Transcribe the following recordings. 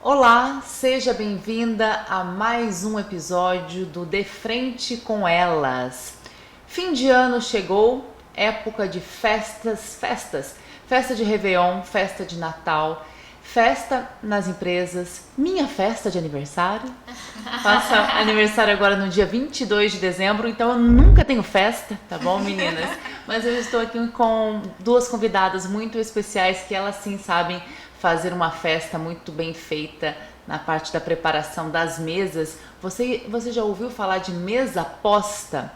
Olá, seja bem-vinda a mais um episódio do De Frente com Elas. Fim de ano chegou, época de festas, festa de Réveillon, festa de Natal, festa nas empresas, minha festa de aniversário. Faço aniversário agora no dia 22 de dezembro, então eu nunca tenho festa, tá bom, meninas? Mas eu estou aqui com duas convidadas muito especiais que elas sim sabem fazer uma festa muito bem feita na parte da preparação das mesas. Você já ouviu falar de mesa posta?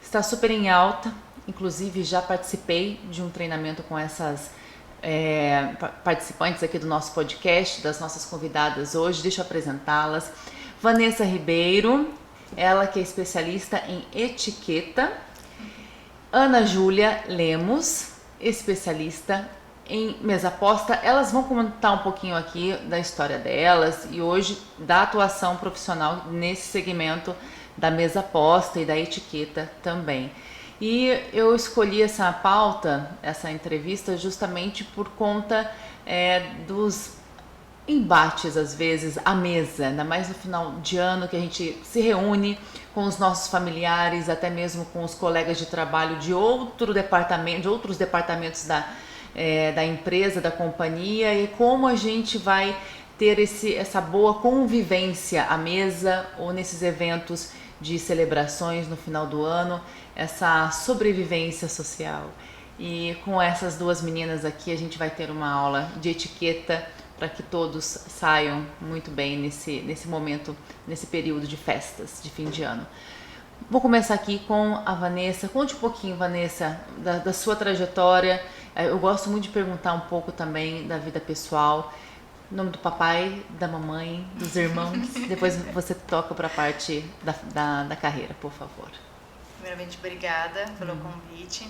Está super em alta, inclusive já participei de um treinamento com essas participantes aqui do nosso podcast, das nossas convidadas hoje. Deixa eu apresentá-las. Vanessa Ribeiro, ela que é especialista em etiqueta. Ana Júlia Lemos, especialista em mesa posta. Elas vão contar um pouquinho aqui da história delas e hoje da atuação profissional nesse segmento da mesa posta e da etiqueta também. E eu escolhi essa pauta, essa entrevista, justamente por conta dos embates, às vezes, à mesa, ainda mais no final de ano, que a gente se reúne com os nossos familiares, até mesmo com os colegas de trabalho de outros departamentos da empresa, da companhia, e como a gente vai ter essa boa convivência à mesa ou nesses eventos de celebrações no final do ano, essa sobrevivência social. E com essas duas meninas aqui a gente vai ter uma aula de etiqueta para que todos saiam muito bem nesse momento, nesse período de festas de fim de ano. Vou começar aqui com a Vanessa. Conte um pouquinho, Vanessa, da sua trajetória. Eu gosto muito de perguntar um pouco também da vida pessoal, o nome do papai, da mamãe, dos irmãos. Depois você toca para a parte da carreira, por favor. Primeiramente, obrigada pelo convite.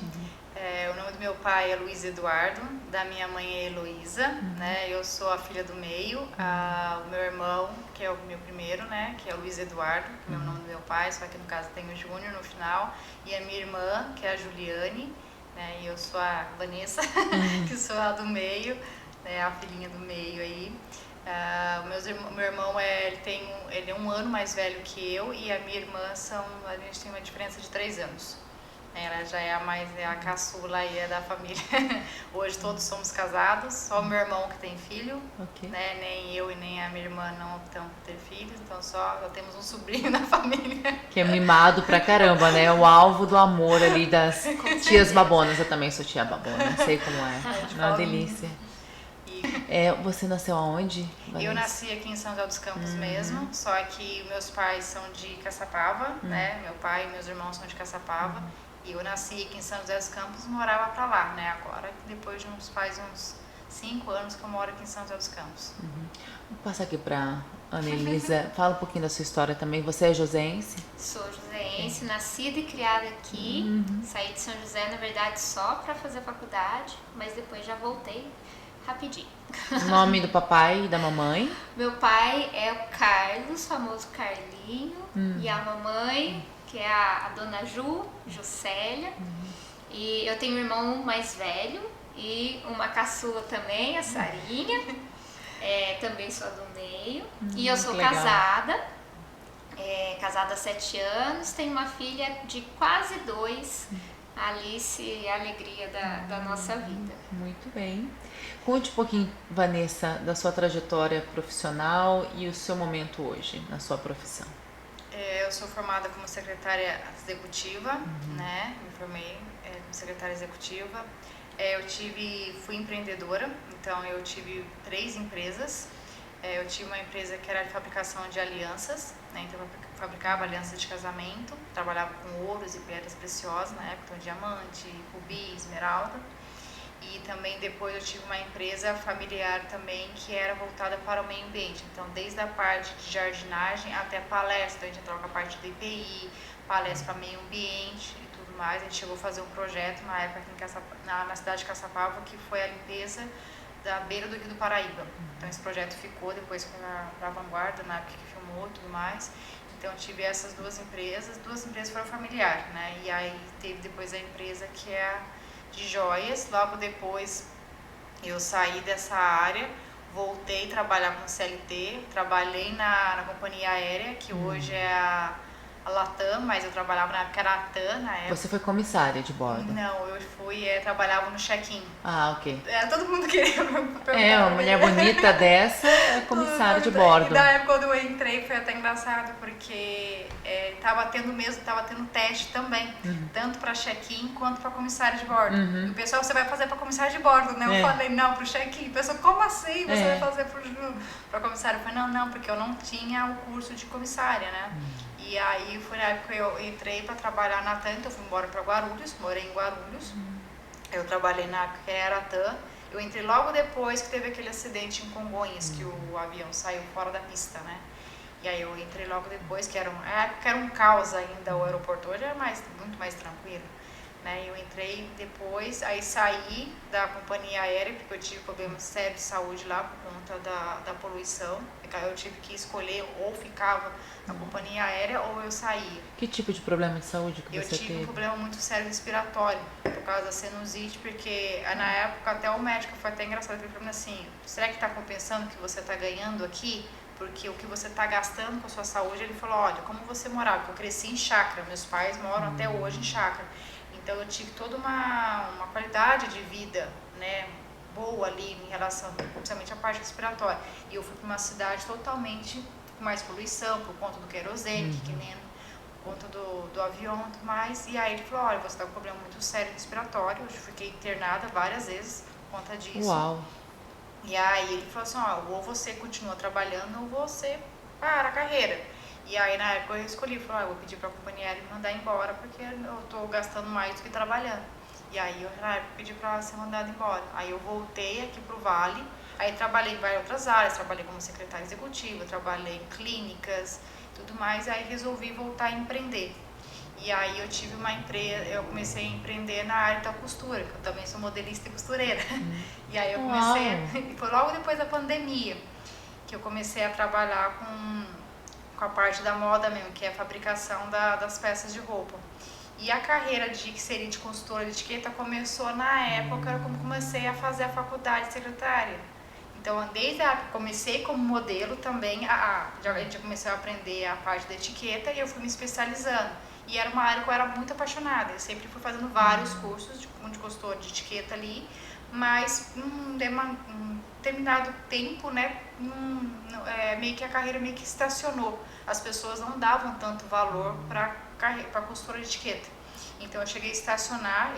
O nome do meu pai é Luiz Eduardo, da minha mãe é Heloísa, né? Eu sou a filha do meio. O meu irmão, que é o meu primeiro, né? Que é o Luiz Eduardo, que é o nome do meu pai, só que no caso tem o Júnior no final. E a minha irmã, que é a Juliane, né? E eu sou a Vanessa, que sou a do meio, né? A filhinha do meio aí. Meu irmão ele é um ano mais velho que eu, e a minha irmã a gente tem uma diferença de 3 anos. Ela já é a caçula aí da família. Hoje todos somos casados, só o meu irmão que tem filho, Okay. né? Nem eu e nem a minha irmã não optamos por ter filhos, então só temos um sobrinho na família. Que é mimado pra caramba, né? O alvo do amor ali das tias babonas. Eu também sou tia babona, sei como é. Uma delícia. Você nasceu aonde, Vanessa? Eu nasci aqui em São José dos Campos mesmo, só que meus pais são de Caçapava, né? Meu pai e meus irmãos são de Caçapava. E eu nasci aqui em São José dos Campos e morava pra lá, né? Agora, depois de faz uns 5 anos que eu moro aqui em São José dos Campos. Vou passar aqui pra Ana Elisa. Fala um pouquinho da sua história também. Você é joseense? Sou joseense, nascida e criada aqui. Saí de São José, na verdade, só para fazer faculdade, mas depois já voltei rapidinho. O nome do papai e da mamãe? Meu pai é o Carlos, famoso Carlinho, e a mamãe, que é a dona Juscelia. E eu tenho um irmão mais velho e uma caçula também, a Sarinha. Também sou a do meio. E eu sou casada. Casada há 7 anos, tenho uma filha de quase 2, a Alice, e a alegria da nossa vida. Muito bem. Conte um pouquinho, Vanessa, da sua trajetória profissional e o seu momento hoje na sua profissão. Eu sou formada como secretária executiva, né? Me formei como secretária executiva. Fui empreendedora, então eu tive 3 empresas. Eu tive uma empresa que era de fabricação de alianças, né? Então eu fabricava alianças de casamento, trabalhava com ouros e pedras preciosas, na época, então, diamante, rubi, esmeralda. E também depois eu tive uma empresa familiar também que era voltada para o meio ambiente. Então, desde a parte de jardinagem até palestra, a gente entrava com a parte do IPI, palestra para meio ambiente e tudo mais. A gente chegou a fazer um projeto na época aqui na cidade de Caçapava, que foi a limpeza da beira do Rio do Paraíba. Então, esse projeto ficou depois para a Vanguarda, na época que filmou e tudo mais. Então, eu tive essas 2 empresas foram familiares, né? E aí teve depois a empresa que é de joias. Logo depois eu saí dessa área, voltei a trabalhar com CLT, trabalhei na companhia aérea, que hoje é a Latam, mas eu trabalhava na época, era a TAM na época. Você foi comissária de bordo? Não, eu fui, trabalhava no check-in. Ah, ok. Todo mundo queria Uma mulher bonita dessa é comissária de bordo. E na época quando eu entrei foi até engraçado, porque tava tendo teste também, tanto para check-in quanto para comissário de bordo. E o pessoal, você vai fazer para comissário de bordo, né? Eu falei, não, pro check-in. O pessoal, como assim? Você vai fazer para comissário? Eu falei, não, porque eu não tinha o curso de comissária, né? E aí foi na época que eu entrei para trabalhar na TAM, então eu fui embora para Guarulhos, morei em Guarulhos. Eu trabalhei na época que era a TAM. Eu entrei logo depois que teve aquele acidente em Congonhas, que o avião saiu fora da pista, né? E aí eu entrei logo depois, que era um caos ainda o aeroporto, hoje é muito mais tranquilo, né? Eu entrei depois, aí saí da companhia aérea, porque eu tive problemas sérios de saúde lá por conta da poluição. Eu tive que escolher ou ficava na companhia aérea ou eu saía. Que tipo de problema de saúde que você teve? Eu tive um problema muito sério respiratório, por causa da sinusite, porque na época até o médico, foi até engraçado, ele falou assim, será que está compensando o que você está ganhando aqui? Porque o que você está gastando com a sua saúde, ele falou, olha, como você morava, porque eu cresci em chácara, meus pais moram até hoje em chácara. Então eu tive toda uma qualidade de vida, né, boa ali em relação, principalmente à parte respiratória. E eu fui para uma cidade totalmente com mais poluição, por conta do querosene, que nem por conta do avião e tudo mais. E aí ele falou, olha, você está com um problema muito sério respiratório. Eu fiquei internada várias vezes por conta disso. Uau! E aí ele falou assim, ou você continua trabalhando ou você para a carreira. E aí na época eu escolhi, falei, eu vou pedir para a companhia aérea me mandar embora, porque eu estou gastando mais do que trabalhando. E aí eu na época pedi para ser mandada embora. Aí eu voltei aqui pro Vale, aí trabalhei em várias outras áreas, trabalhei como secretária executiva, trabalhei em clínicas, tudo mais, aí resolvi voltar a empreender. E aí eu tive uma empresa, eu comecei a empreender na área da costura, que eu também sou modelista e costureira. E aí eu comecei, foi logo depois da pandemia, que eu comecei a trabalhar com a parte da moda mesmo, que é a fabricação das peças de roupa. E a carreira que seria de consultora de etiqueta começou na época que eu comecei a fazer a faculdade de secretária. Então, desde a época que comecei como modelo também, já comecei a aprender a parte da etiqueta e eu fui me especializando. E era uma área que eu era muito apaixonada. Eu sempre fui fazendo vários cursos de consultora de etiqueta ali, mas um determinado tempo, né, meio que a carreira meio que estacionou. As pessoas não davam tanto valor para consultora de etiqueta. Então eu cheguei a estacionar,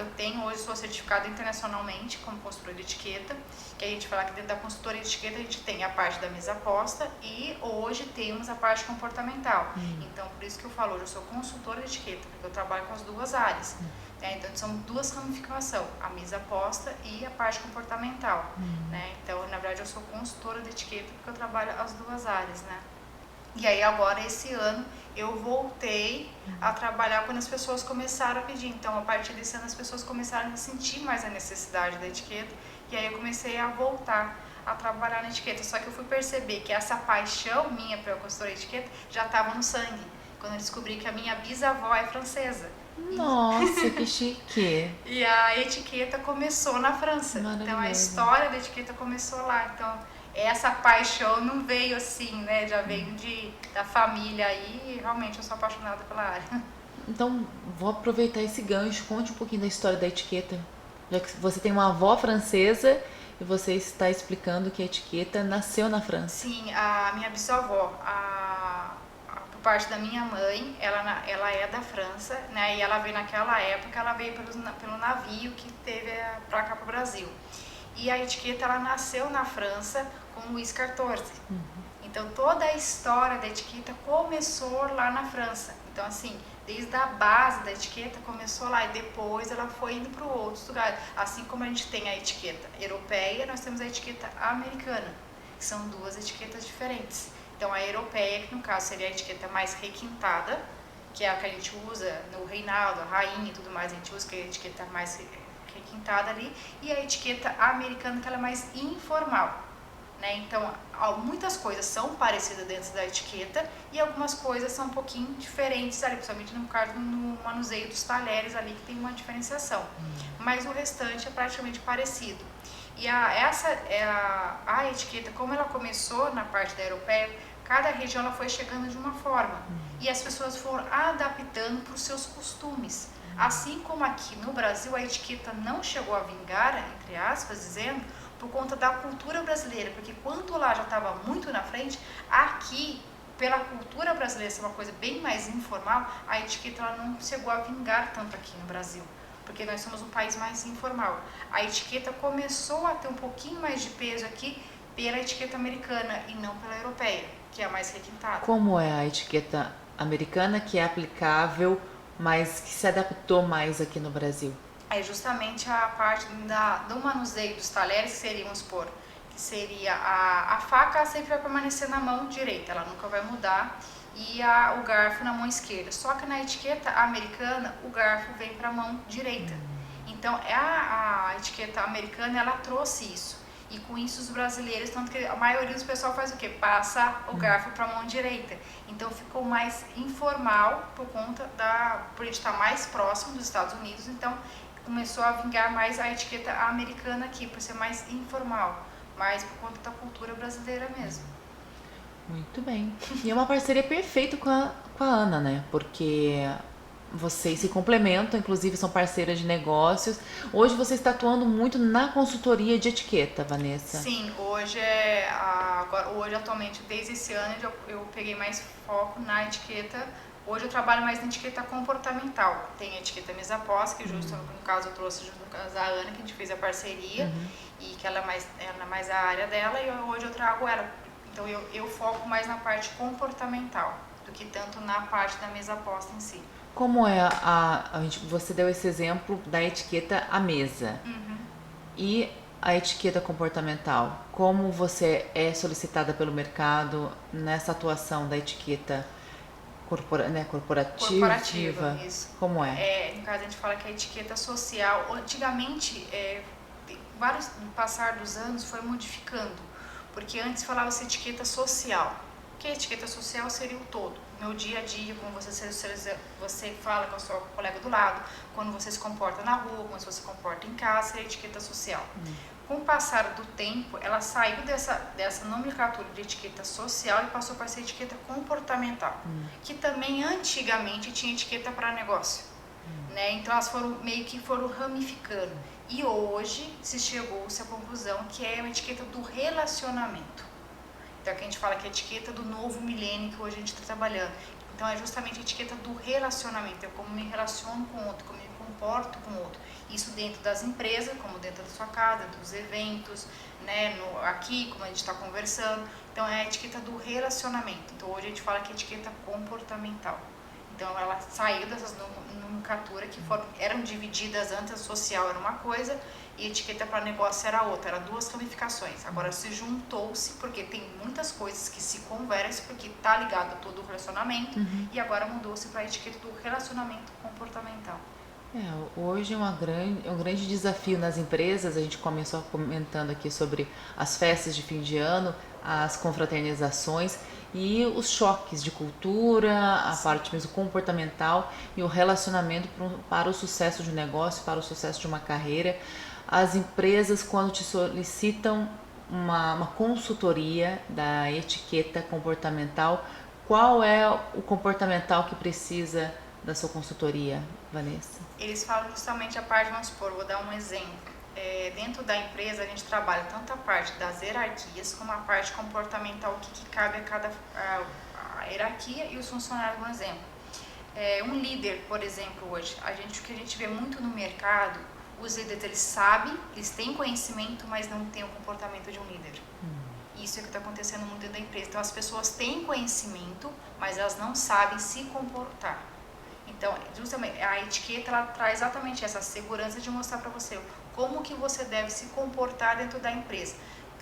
hoje sou certificada internacionalmente como consultora de etiqueta, que a gente fala que dentro da consultora de etiqueta a gente tem a parte da mesa posta e hoje temos a parte comportamental. Então por isso que eu falo, hoje eu sou consultora de etiqueta, porque eu trabalho com as duas áreas. Então são duas ramificações, a mesa posta e a parte comportamental. Né? Então na verdade eu sou consultora de etiqueta porque eu trabalho as duas áreas, né? E aí agora esse ano eu voltei a trabalhar quando as pessoas começaram a pedir. Então a partir desse ano as pessoas começaram a sentir mais a necessidade da etiqueta. E aí eu comecei a voltar a trabalhar na etiqueta. Só que eu fui perceber que essa paixão minha pela consultoria de etiqueta já estava no sangue. Quando eu descobri que a minha bisavó é francesa. Nossa, que chique! E a etiqueta começou na França. Então a história da etiqueta começou lá. Então essa paixão não veio assim, né? Já veio da família aí e realmente eu sou apaixonada pela área. Então, vou aproveitar esse gancho, conte um pouquinho da história da etiqueta. Já que você tem uma avó francesa e você está explicando que a etiqueta nasceu na França. Sim, a minha bisavó, por parte da minha mãe, ela é da França, né? E ela veio naquela época, ela veio pelo navio que teve para cá para o Brasil. E a etiqueta ela nasceu na França com Louis XIV. Então toda a história da etiqueta começou lá na França. Então assim, desde a base da etiqueta começou lá e depois ela foi indo para outros lugares. Assim como a gente tem a etiqueta europeia, nós temos a etiqueta americana, que são duas etiquetas diferentes. Então a europeia, que no caso seria a etiqueta mais requintada, que é a que a gente usa no reinado, a rainha e tudo mais, a gente usa que é a etiqueta mais requintada ali, e a etiqueta americana, que ela é mais informal, né? Então, muitas coisas são parecidas dentro da etiqueta e algumas coisas são um pouquinho diferentes ali, principalmente no caso no manuseio dos talheres ali, que tem uma diferenciação. Mas o restante é praticamente parecido. E a etiqueta, como ela começou na parte da europeia, cada região ela foi chegando de uma forma. E as pessoas foram adaptando para os seus costumes. Assim como aqui no Brasil a etiqueta não chegou a vingar, entre aspas, dizendo, por conta da cultura brasileira. Porque quando lá já estava muito na frente, aqui, pela cultura brasileira ser uma coisa bem mais informal, a etiqueta ela não chegou a vingar tanto aqui no Brasil. Porque nós somos um país mais informal. A etiqueta começou a ter um pouquinho mais de peso aqui pela etiqueta americana e não pela europeia, que é a mais requintada. Como é a etiqueta americana que é aplicável, mas que se adaptou mais aqui no Brasil? É justamente a parte do manuseio dos talheres, que seria, vamos supor, que seria a faca sempre vai permanecer na mão direita, ela nunca vai mudar, e o garfo na mão esquerda. Só que na etiqueta americana, o garfo vem para a mão direita. Então, a etiqueta americana, ela trouxe isso. E com isso os brasileiros, tanto que a maioria dos pessoal faz o quê? Passa o garfo para a mão direita. Então ficou mais informal por conta por a gente estar mais próximo dos Estados Unidos, então começou a vingar mais a etiqueta americana aqui, por ser mais informal, mais por conta da cultura brasileira mesmo. Muito bem. E é uma parceria perfeita com a Ana, né? Porque vocês se complementam, inclusive são parceiras de negócios. Hoje você está atuando muito na consultoria de etiqueta, Vanessa. Sim, hoje atualmente, desde esse ano, eu peguei mais foco na etiqueta. Hoje eu trabalho mais na etiqueta comportamental. Tem a etiqueta mesa pós, que justo no caso eu trouxe junto com a Ana, que a gente fez a parceria, e que ela é mais a área dela, e hoje eu trago ela. Então eu foco mais na parte comportamental, do que tanto na parte da mesa posta em si. Como é você deu esse exemplo da etiqueta à mesa. E a etiqueta comportamental? Como você é solicitada pelo mercado nessa atuação da etiqueta corporativa? Isso. Como é? No caso a gente fala que a etiqueta social, antigamente, no passar dos anos, foi modificando. Porque antes falava-se etiqueta social. Que a etiqueta social seria o todo. No dia a dia, como você fala com a sua colega do lado, quando você se comporta na rua, quando você se comporta em casa, seria a etiqueta social. Com o passar do tempo, ela saiu dessa nomenclatura de etiqueta social e passou para ser etiqueta comportamental, que também antigamente tinha etiqueta para negócio. Né? Então elas foram ramificando. E hoje chegou-se à conclusão que é uma etiqueta do relacionamento. Então aqui a gente fala que é a etiqueta do novo milênio que hoje a gente está trabalhando. Então é justamente a etiqueta do relacionamento, é como me relaciono com o outro, como me comporto com o outro. Isso dentro das empresas, como dentro da sua casa, dentro dos eventos, né? Aqui, como a gente está conversando. Então é a etiqueta do relacionamento. Então hoje a gente fala que é a etiqueta comportamental. Então ela saiu dessas nomenclaturas que eram divididas antes, a social era uma coisa e a etiqueta para negócio era outra, eram duas ramificações. Agora se juntou-se porque tem muitas coisas que se conversam porque está ligado a todo o relacionamento e agora mudou-se para a etiqueta do relacionamento comportamental. Hoje é um grande desafio nas empresas. A gente começou comentando aqui sobre as festas de fim de ano, as confraternizações e os choques de cultura, a parte mesmo comportamental e o relacionamento para o sucesso de um negócio, para o sucesso de uma carreira. As empresas, quando te solicitam uma consultoria da etiqueta comportamental, qual é o comportamental que precisa da sua consultoria, Vanessa? Eles falam justamente a parte, vamos supor, vou dar um exemplo. Dentro da empresa a gente trabalha tanto a parte das hierarquias como a parte comportamental, o que cabe a cada a hierarquia e os funcionários, por exemplo. Um líder, por exemplo, hoje, o que a gente vê muito no mercado, os líderes eles sabem, eles têm conhecimento, mas não têm o comportamento de um líder. Isso é o que está acontecendo muito dentro da empresa. Então as pessoas têm conhecimento, mas elas não sabem se comportar. Então, justamente, a etiqueta ela traz exatamente essa segurança de mostrar para você como que você deve se comportar dentro da empresa,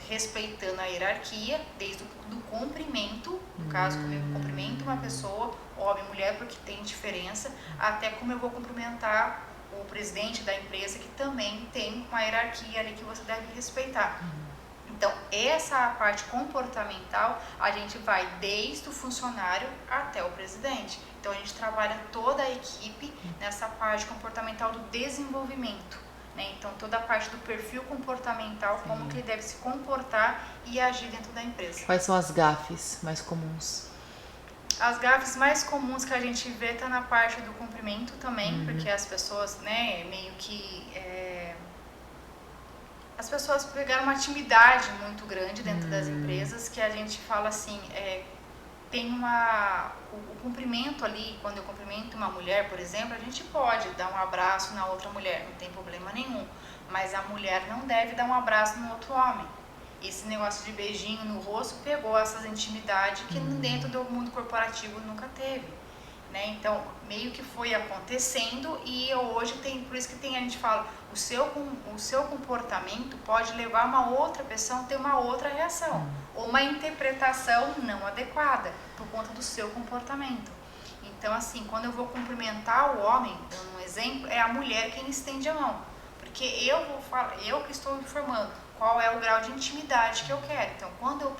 respeitando a hierarquia, desde o cumprimento, no caso, como eu cumprimento uma pessoa, homem, mulher, porque tem diferença, até como eu vou cumprimentar o presidente da empresa, que também tem uma hierarquia ali que você deve respeitar. Então, essa parte comportamental, a gente vai desde o funcionário até o presidente. Então, a gente trabalha toda a equipe nessa parte comportamental do desenvolvimento, né? Então toda a parte do perfil comportamental, como que ele deve se comportar e agir dentro da empresa. Quais são as gafes mais comuns? As gafes mais comuns que a gente vê tá na parte do cumprimento também, porque as pessoas, né, meio que as pessoas pegaram uma timidez muito grande dentro das empresas, que a gente fala assim, tem o cumprimento ali, quando eu cumprimento uma mulher, por exemplo, a gente pode dar um abraço na outra mulher, não tem problema nenhum, mas a mulher não deve dar um abraço no outro homem. Esse negócio de beijinho no rosto pegou essas intimidades que dentro do mundo corporativo nunca teve, né? Então, meio que foi acontecendo e hoje tem, por isso que a gente fala, o seu comportamento pode levar uma outra pessoa a ter uma outra reação, ou uma interpretação não adequada por conta do seu comportamento. Então, assim, quando eu vou cumprimentar o homem, dando um exemplo, é a mulher quem estende a mão, porque eu que estou informando qual é o grau de intimidade que eu quero. Então, quando eu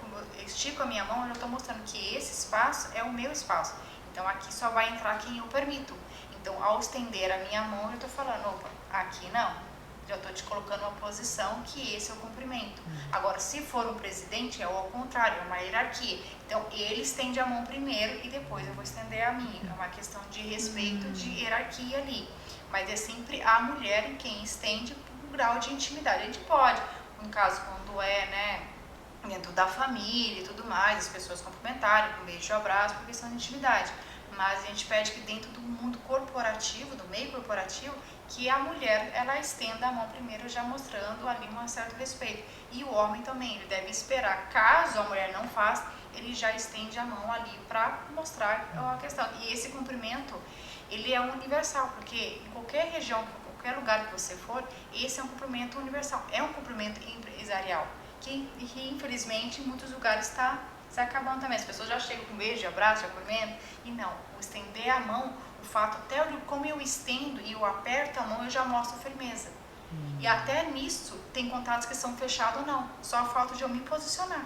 estico a minha mão, eu já estou mostrando que esse espaço é o meu espaço. Então, aqui só vai entrar quem eu permito. Então, ao estender a minha mão, eu estou falando, opa, aqui não. Já estou te colocando uma posição que esse é o cumprimento. Agora, se for um presidente, é ao contrário, é uma hierarquia. Então, ele estende a mão primeiro e depois eu vou estender a minha. É uma questão de respeito, de hierarquia ali. Mas é sempre a mulher quem estende o grau de intimidade. A gente pode, no caso, quando né, dentro da família e tudo mais, as pessoas cumprimentarem com beijo e abraço por questão de intimidade. Mas a gente pede que dentro do mundo corporativo, do meio corporativo, que a mulher, ela estenda a mão primeiro, já mostrando ali um certo respeito. E o homem também, ele deve esperar, caso a mulher não faça, ele já estende a mão ali para mostrar a questão. E esse cumprimento, ele é universal, porque em qualquer região, em qualquer lugar que você for, esse é um cumprimento universal, é um cumprimento empresarial, que infelizmente em muitos lugares está se acabando também. As pessoas já chegam com beijo, abraço, cumprimento, e não, o estender a mão, o fato até como eu estendo e eu aperto a mão, eu já mostro firmeza. E até nisso, tem contratos que são fechados ou não, só a falta de eu me posicionar.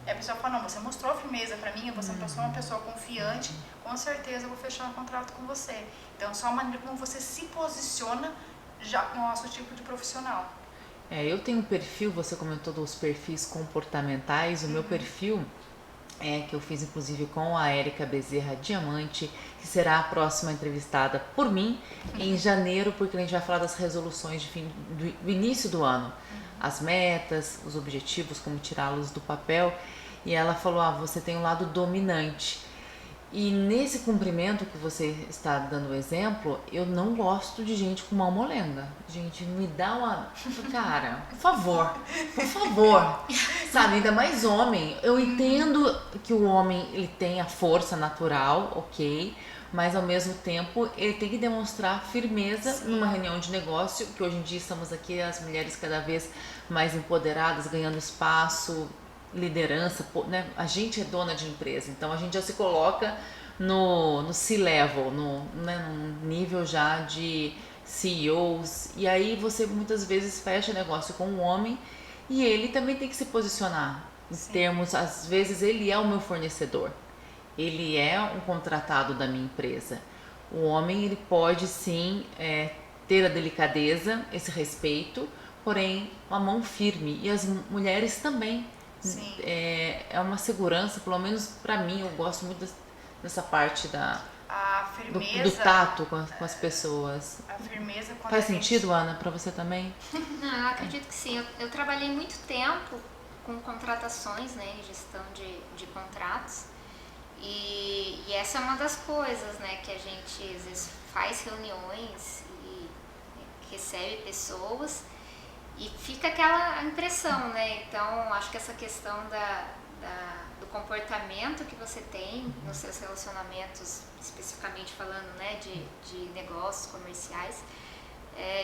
E a pessoa fala, não, você mostrou firmeza para mim, você é uma pessoa confiante, com certeza eu vou fechar um contrato com você. Então, só a maneira como você se posiciona já mostra o tipo de profissional. Eu tenho um perfil, você comentou dos perfis comportamentais, o meu perfil que eu fiz inclusive com a Érica Bezerra Diamante, que será a próxima entrevistada por mim em janeiro, porque a gente vai falar das resoluções do início do ano, as metas, os objetivos, como tirá-los do papel. E ela falou, você tem um lado dominante. E nesse cumprimento que você está dando o exemplo, eu não gosto de gente com malmolenga. Gente, me dá uma... Cara, por favor, sabe? Ainda mais homem. Eu entendo que o homem, ele tem a força natural, ok, mas ao mesmo tempo ele tem que demonstrar firmeza numa reunião de negócio, que hoje em dia estamos aqui, as mulheres cada vez mais empoderadas, ganhando espaço, liderança, né? A gente é dona de empresa, então a gente já se coloca no C-level, no nível já de CEOs, e aí você muitas vezes fecha negócio com um homem e ele também tem que se posicionar em termos, às vezes ele é o meu fornecedor, ele é um contratado da minha empresa. O homem, ele pode sim ter a delicadeza, esse respeito, porém uma mão firme, e as mulheres também. Sim. É uma segurança, pelo menos para mim, eu gosto muito dessa parte a firmeza, do tato com as pessoas. A firmeza quando Faz sentido, Ana, para você também? Não, eu acredito que sim. Eu trabalhei muito tempo com contratações, né, em gestão de contratos, e essa é uma das coisas, né, que a gente às vezes faz reuniões e recebe pessoas e fica aquela impressão, né? Então, acho que essa questão do comportamento que você tem nos seus relacionamentos, especificamente falando, né, de negócios comerciais,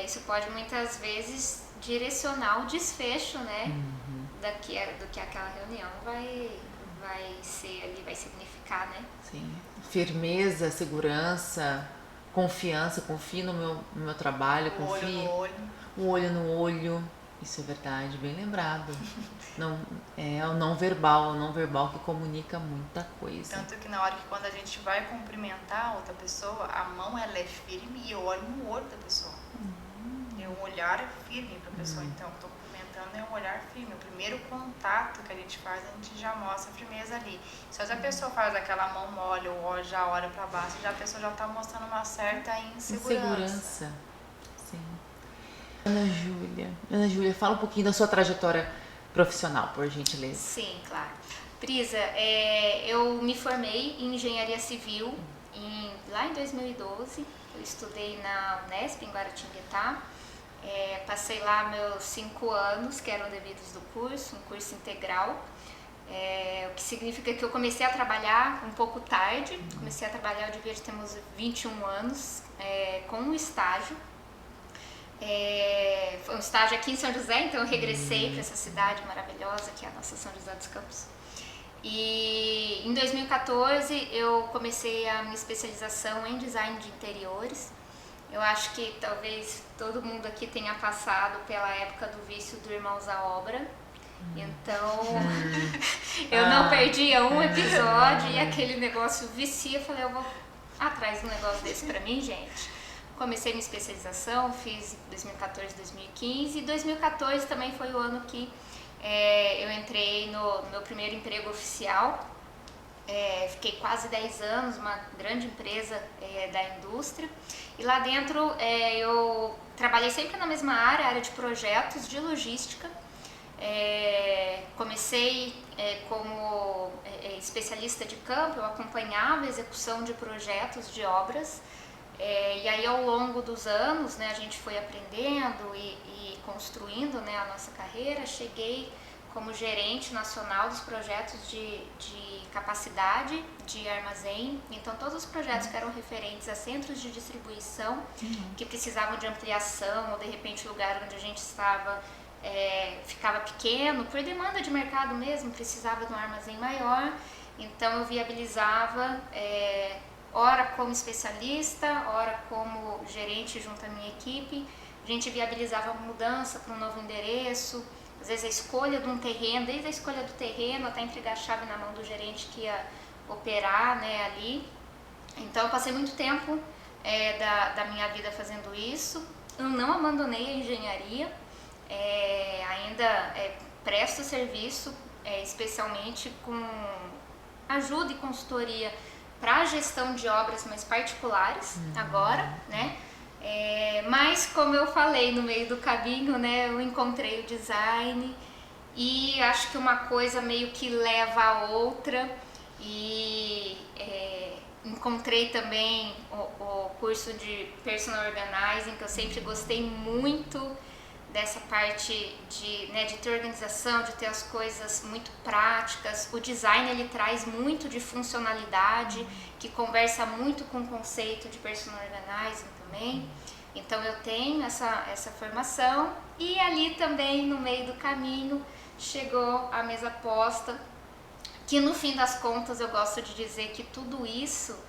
isso pode muitas vezes direcionar o desfecho, né, do que aquela reunião vai ser ali, vai significar, né? Sim. Firmeza, segurança, confiança, confie no meu trabalho, confie. O olho no olho, isso é verdade, bem lembrado. Não, é o não verbal que comunica muita coisa. Tanto que na hora que quando a gente vai cumprimentar a outra pessoa, a mão ela é firme e eu olho no olho da pessoa. é um olhar firme para a pessoa. Então, estou cumprimentando, é um olhar firme. O primeiro contato que a gente faz, a gente já mostra a firmeza ali. Se a pessoa faz aquela mão mole ou já olha para baixo, já a pessoa já está mostrando uma certa insegurança. Sim. Ana Júlia, fala um pouquinho da sua trajetória profissional, por gentileza. Sim, claro. Prisa, eu me formei em engenharia civil lá em 2012. Eu estudei na Unesp, em Guaratinguetá. Passei lá meus 5 anos, que eram devidos do curso, um curso integral. O que significa que eu comecei a trabalhar um pouco tarde. Comecei a trabalhar, eu devia ter uns 21 anos, com um estágio. Foi um estágio aqui em São José, então eu regressei para essa cidade maravilhosa que é a nossa São José dos Campos. E em 2014 eu comecei a minha especialização em design de interiores. Eu acho que talvez todo mundo aqui tenha passado pela época do vício do Irmãos à Obra. Então eu não perdia um episódio e aquele negócio vicia. Eu falei, eu vou atrás de um negócio desse pra mim, gente. Comecei minha especialização, fiz 2014, 2015 e 2014 também foi o ano que eu entrei no meu primeiro emprego oficial. Fiquei quase 10 anos, uma grande empresa da indústria. E lá dentro eu trabalhei sempre na mesma área de projetos de logística. Comecei como especialista de campo, eu acompanhava a execução de projetos de obras. E aí ao longo dos anos, né, a gente foi aprendendo e construindo, né, a nossa carreira. Cheguei como gerente nacional dos projetos de capacidade de armazém. Então todos os projetos que eram referentes a centros de distribuição que precisavam de ampliação ou de repente o lugar onde a gente estava ficava pequeno, por demanda de mercado mesmo, precisava de um armazém maior. Então eu viabilizava ora como especialista, ora como gerente junto à minha equipe. A gente viabilizava a mudança para um novo endereço, às vezes a escolha de um terreno, desde a escolha do terreno até entregar a chave na mão do gerente que ia operar, né, ali. Então eu passei muito tempo da minha vida fazendo isso. Eu não abandonei a engenharia, ainda presto serviço, especialmente com ajuda e consultoria para a gestão de obras mais particulares agora, né? Mas como eu falei no meio do caminho, né, eu encontrei o design e acho que uma coisa meio que leva a outra e encontrei também o curso de Personal Organizing, que eu sempre gostei muito dessa parte de ter organização, de ter as coisas muito práticas. O design ele traz muito de funcionalidade, que conversa muito com o conceito de personal organizing também. Então eu tenho essa formação e ali também no meio do caminho chegou a Mesa Posta, que no fim das contas eu gosto de dizer que tudo isso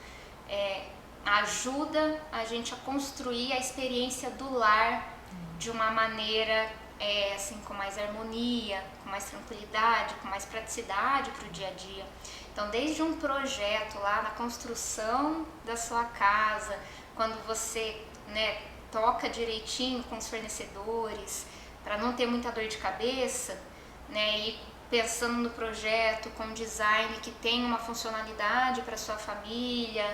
ajuda a gente a construir a experiência do lar de uma maneira assim, com mais harmonia, com mais tranquilidade, com mais praticidade para o dia a dia. Então, desde um projeto lá na construção da sua casa, quando você, né, toca direitinho com os fornecedores, para não ter muita dor de cabeça, né, e pensando no projeto com design que tem uma funcionalidade para sua família,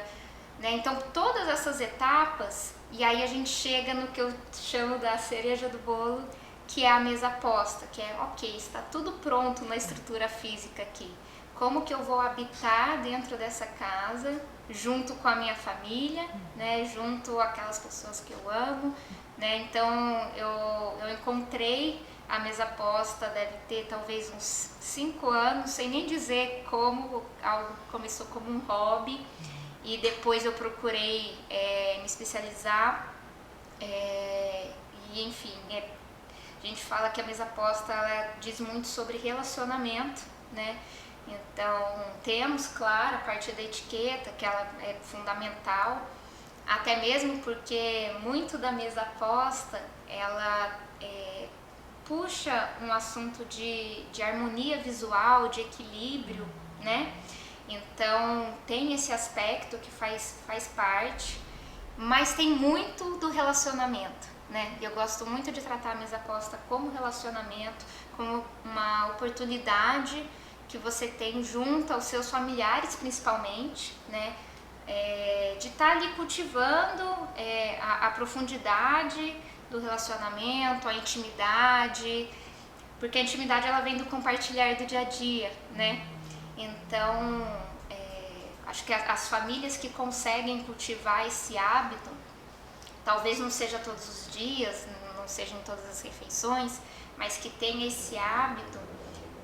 né? Então, todas essas etapas. E aí a gente chega no que eu chamo da cereja do bolo, que é a mesa posta, que ok, está tudo pronto na estrutura física aqui. Como que eu vou habitar dentro dessa casa, junto com a minha família, né, junto àquelas pessoas que eu amo, né? Então eu encontrei a mesa posta, deve ter talvez uns 5 anos, sem nem dizer como, algo começou como um hobby. E depois eu procurei me especializar e enfim, a gente fala que a mesa posta ela diz muito sobre relacionamento, né? Então temos, claro, a parte da etiqueta, que ela é fundamental, até mesmo porque muito da mesa posta ela puxa um assunto de harmonia visual, de equilíbrio, né? Então tem esse aspecto que faz parte, mas tem muito do relacionamento, né? E eu gosto muito de tratar a mesa posta como relacionamento, como uma oportunidade que você tem junto aos seus familiares, principalmente, né? De estar ali cultivando a profundidade do relacionamento, a intimidade, porque a intimidade ela vem do compartilhar do dia a dia, né? Então, acho que as famílias que conseguem cultivar esse hábito, talvez não seja todos os dias, não seja em todas as refeições, mas que tenha esse hábito,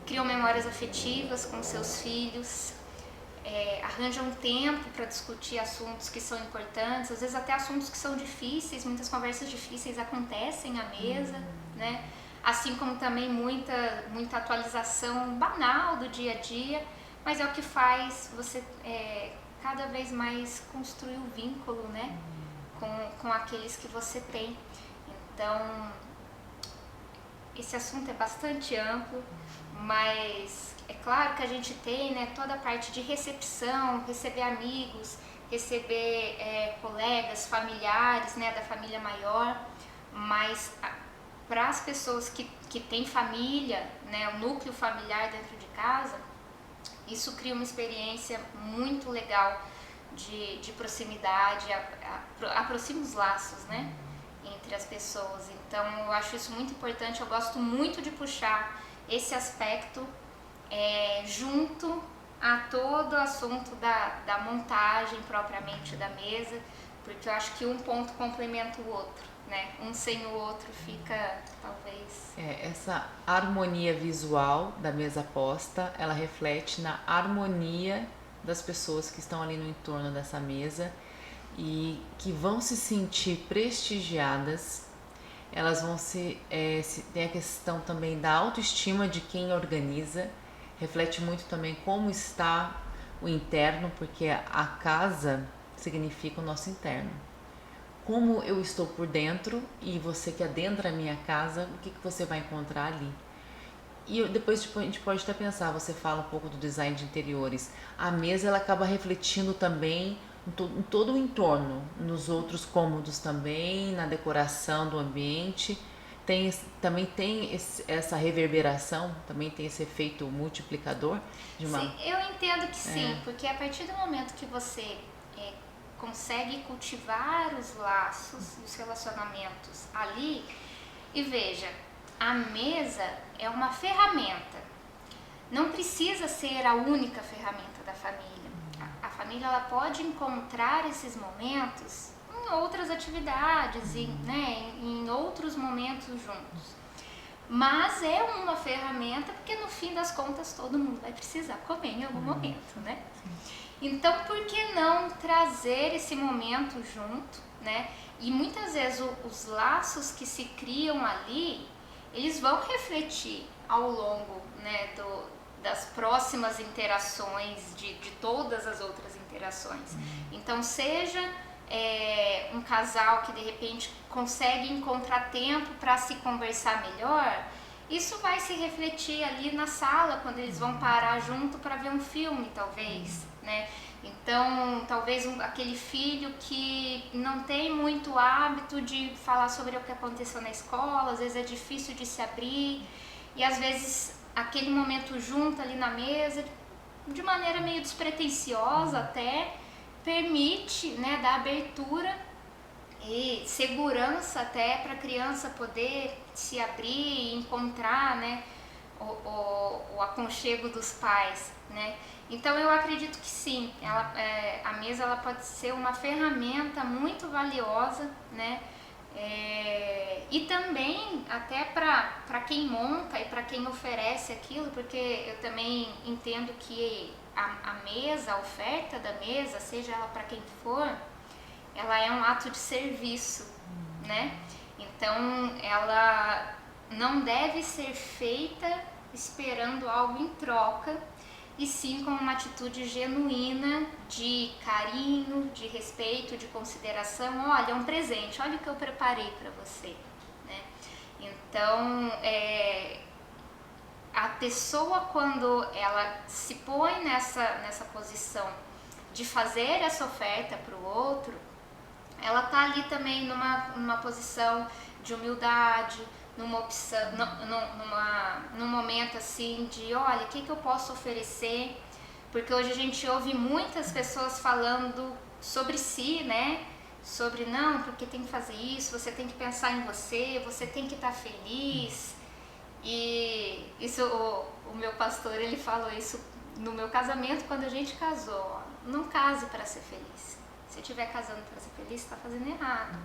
criam memórias afetivas com seus filhos, arranjam tempo para discutir assuntos que são importantes, às vezes até assuntos que são difíceis, muitas conversas difíceis acontecem à mesa, né? Assim como também muita atualização banal do dia a dia, mas é o que faz você cada vez mais construir o vínculo, né? Com aqueles que você tem. Então, esse assunto é bastante amplo, mas é claro que a gente tem, né, toda a parte de recepção, receber amigos, receber colegas, familiares, né, da família maior, mas para as pessoas que têm família, né, o núcleo familiar dentro de casa, isso cria uma experiência muito legal de proximidade, aproxima os laços, né, entre as pessoas. Então eu acho isso muito importante, eu gosto muito de puxar esse aspecto junto a todo o assunto da montagem propriamente da mesa, porque eu acho que um ponto complementa o outro, né? Um sem o outro fica, talvez... Essa harmonia visual da mesa posta, ela reflete na harmonia das pessoas que estão ali no entorno dessa mesa e que vão se sentir prestigiadas. Elas vão tem a questão também da autoestima de quem organiza, reflete muito também como está o interno, porque a casa significa o nosso interno. Como eu estou por dentro e você que adentra a minha casa, o que você vai encontrar ali? E depois a gente pode até pensar, você fala um pouco do design de interiores, a mesa ela acaba refletindo também em todo o entorno, nos outros cômodos também, na decoração do ambiente, também tem essa reverberação, também tem esse efeito multiplicador de uma... Sim, eu entendo que sim, porque a partir do momento que você consegue cultivar os laços, os relacionamentos ali, e veja, a mesa é uma ferramenta, não precisa ser a única ferramenta da família. A família ela pode encontrar esses momentos em outras atividades, em outros momentos juntos. Mas é uma ferramenta porque no fim das contas todo mundo vai precisar comer em algum momento, né? Então por que não trazer esse momento junto, né? E muitas vezes os laços que se criam ali, eles vão refletir ao longo, né, das próximas interações, de todas as outras interações. Então seja um casal que de repente consegue encontrar tempo para se conversar melhor, isso vai se refletir ali na sala, quando eles vão parar junto para ver um filme, talvez, né? Então, talvez aquele filho que não tem muito hábito de falar sobre o que aconteceu na escola, às vezes é difícil de se abrir, e às vezes aquele momento junto ali na mesa, de maneira meio despretensiosa até, permite, né, dar abertura e segurança até para a criança poder se abrir e encontrar, né, o aconchego dos pais, né? Então eu acredito que sim, a mesa ela pode ser uma ferramenta muito valiosa, né? E também até para quem monta e para quem oferece aquilo, porque eu também entendo que a mesa, a oferta da mesa, seja ela para quem for, ela é um ato de serviço, né? Então ela não deve ser feita esperando algo em troca, e sim com uma atitude genuína de carinho, de respeito, de consideração. Olha, é um presente, olha o que eu preparei para você, né? Então, a pessoa, quando ela se põe nessa posição de fazer essa oferta para o outro, ela tá ali também numa posição de humildade, numa opção, num momento assim de, olha, o que eu posso oferecer? Porque hoje a gente ouve muitas pessoas falando sobre si, né? Sobre, não, porque tem que fazer isso, você tem que pensar em você tem que estar feliz. E isso, o meu pastor, ele falou isso no meu casamento, quando a gente casou. Não case para ser feliz. Se estiver casando para ser feliz, você está fazendo errado.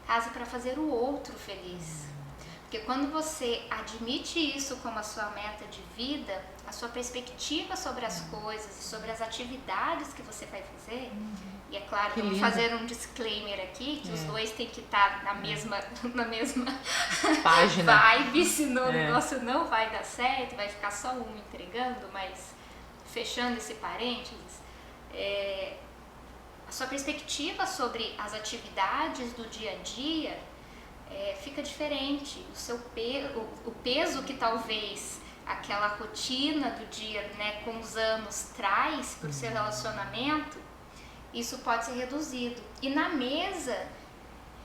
Case para fazer o outro feliz. Porque quando você admite isso como a sua meta de vida, a sua perspectiva sobre as coisas e sobre as atividades que você vai fazer, e é claro, vamos fazer um disclaimer aqui, que os dois têm que estar na mesma página, vibe, senão o negócio não vai dar certo, vai ficar só um entregando, mas fechando esse parênteses, a sua perspectiva sobre as atividades do dia a dia fica diferente. O peso que talvez aquela rotina do dia, né, com os anos traz para o seu relacionamento, isso pode ser reduzido. E na mesa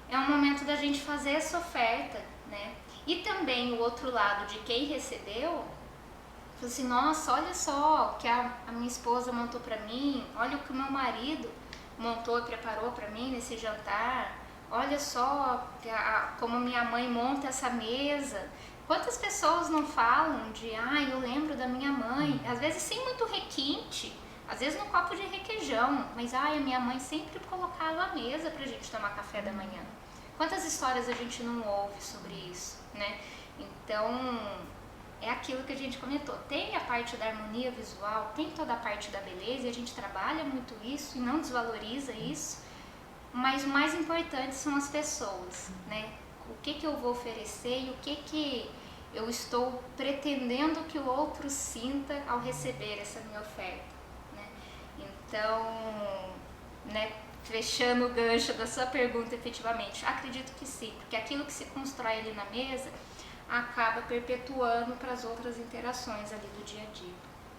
é um momento da gente fazer essa oferta, né? E também o outro lado de quem recebeu, falou assim, nossa, olha só o que a minha esposa montou para mim, olha o que o meu marido montou e preparou para mim nesse jantar, olha só como minha mãe monta essa mesa. Quantas pessoas não falam de, eu lembro da minha mãe, às vezes sem muito requinte, às vezes num copo de requeijão, mas a minha mãe sempre colocava a mesa pra gente tomar café da manhã. Quantas histórias a gente não ouve sobre isso, né? Então, é aquilo que a gente comentou, tem a parte da harmonia visual, tem toda a parte da beleza, e a gente trabalha muito isso e não desvaloriza isso, mas o mais importante são as pessoas, né? O que eu vou oferecer e o que eu estou pretendendo que o outro sinta ao receber essa minha oferta, né? Então, né, fechando o gancho da sua pergunta, efetivamente, acredito que sim, porque aquilo que se constrói ali na mesa acaba perpetuando para as outras interações ali do dia a dia.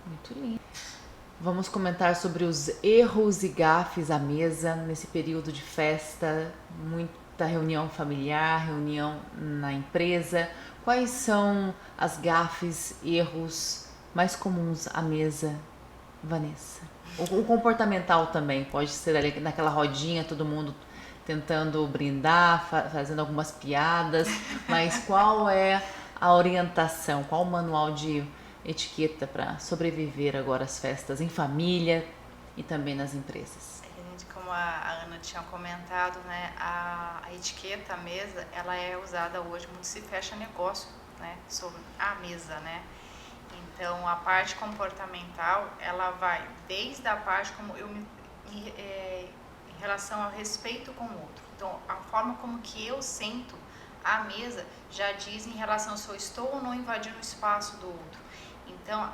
Muito lindo. Vamos comentar sobre os erros e gafes à mesa nesse período de festa, muita reunião familiar, reunião na empresa. Quais são as gafes, erros mais comuns à mesa, Vanessa? O comportamental também, pode ser ali naquela rodinha, todo mundo tentando brindar, fazendo algumas piadas, mas qual é a orientação, qual o manual de etiqueta para sobreviver agora às festas em família e também nas empresas? Como a Ana tinha comentado, né, a etiqueta, a mesa, ela é usada hoje, muito se fecha negócio, né, sobre a mesa, né. Então, a parte comportamental, ela vai desde a parte como em relação ao respeito com o outro. Então, a forma como que eu sento a mesa já diz em relação se eu estou ou não invadindo o espaço do outro. Então,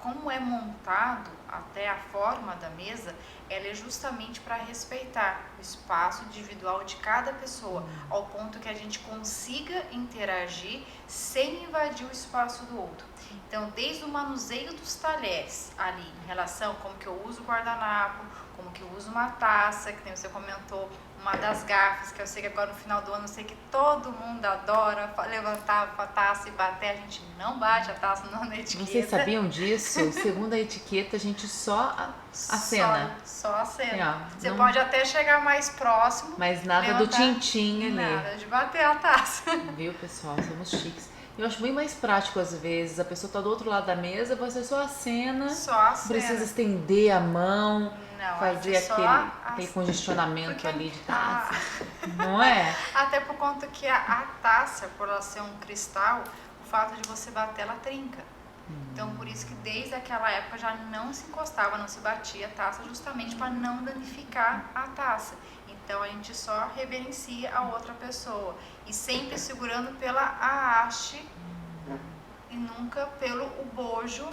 como é montado até a forma da mesa, ela é justamente para respeitar o espaço individual de cada pessoa, ao ponto que a gente consiga interagir sem invadir o espaço do outro. Então, desde o manuseio dos talheres ali, em relação a como que eu uso o guardanapo, como que eu uso uma taça, que você comentou, uma das gafes, que eu sei que agora no final do ano, eu sei que todo mundo adora levantar a taça e bater, a gente não bate a taça na etiqueta. Vocês sabiam disso? Segundo a etiqueta, a gente só acena. Só acena. Você pode até chegar mais próximo. Mas nada do tintim ali. Nada de bater a taça. Viu, pessoal? Somos chiques. Eu acho bem mais prático às vezes. A pessoa tá do outro lado da mesa, você só acena. Precisa estender a mão. Não, fazer aquele congestionamento porque ali de taça. Não é? Até por conta que a taça, por ela ser um cristal, o fato de você bater, ela trinca. Então, por isso que desde aquela época já não se encostava, não se batia a taça, justamente para não danificar a taça. Então, a gente só reverencia a outra pessoa. E sempre segurando pela haste e nunca pelo o bojo.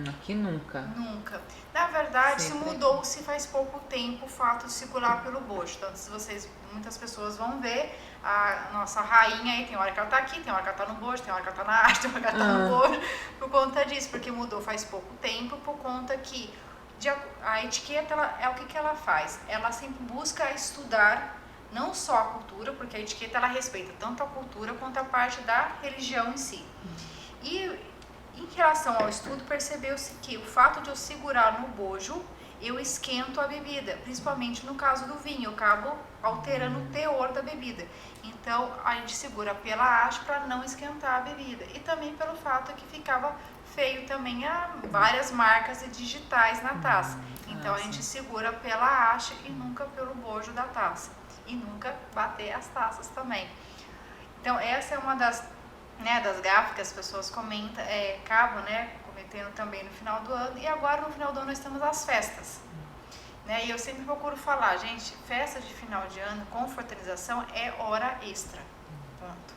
Aqui nunca. Nunca. Na verdade, sempre. Se mudou, se faz pouco tempo o fato de segurar pelo bojo. Então, se muitas pessoas vão ver, a nossa rainha aí, tem hora que ela tá aqui, tem hora que ela tá no bojo, tem hora que ela tá na haste, tem hora que ela tá no bojo, por conta disso, porque mudou faz pouco tempo, por conta que A etiqueta, o que ela faz? Ela sempre busca estudar não só a cultura, porque a etiqueta ela respeita tanto a cultura quanto a parte da religião em si. E em relação ao estudo, percebeu-se que o fato de eu segurar no bojo, eu esquento a bebida, principalmente no caso do vinho, eu acabo alterando o teor da bebida. Então, a gente segura pela haste para não esquentar a bebida. E também pelo fato que ficava feio também várias marcas e digitais na taça. Então, a gente segura pela haste e nunca pelo bojo da taça. E nunca bater as taças também. Então, essa é uma das gafas que as pessoas comentam, acabam cometendo também no final do ano. E agora, no final do ano, nós temos as festas. E eu sempre procuro falar, gente, festa de final de ano com fraternização é hora extra. Ponto.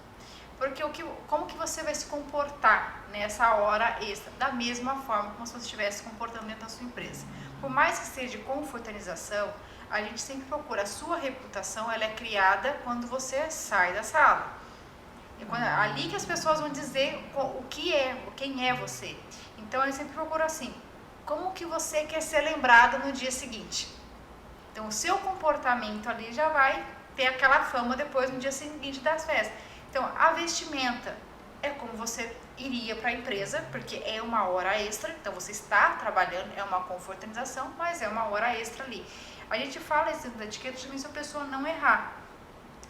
Porque como que você vai se comportar nessa hora extra? Da mesma forma como se você estivesse se comportando dentro da sua empresa. Por mais que seja com fraternização, a gente sempre procura, a sua reputação ela é criada quando você sai da sala. Ali que as pessoas vão dizer quem é você. Então, a gente sempre procura assim, como que você quer ser lembrada no dia seguinte? Então, o seu comportamento ali já vai ter aquela fama depois no dia seguinte das festas. Então, a vestimenta é como você iria para a empresa, porque é uma hora extra, então você está trabalhando, é uma confraternização, mas é uma hora extra ali. A gente fala isso da etiqueta também se a pessoa não errar.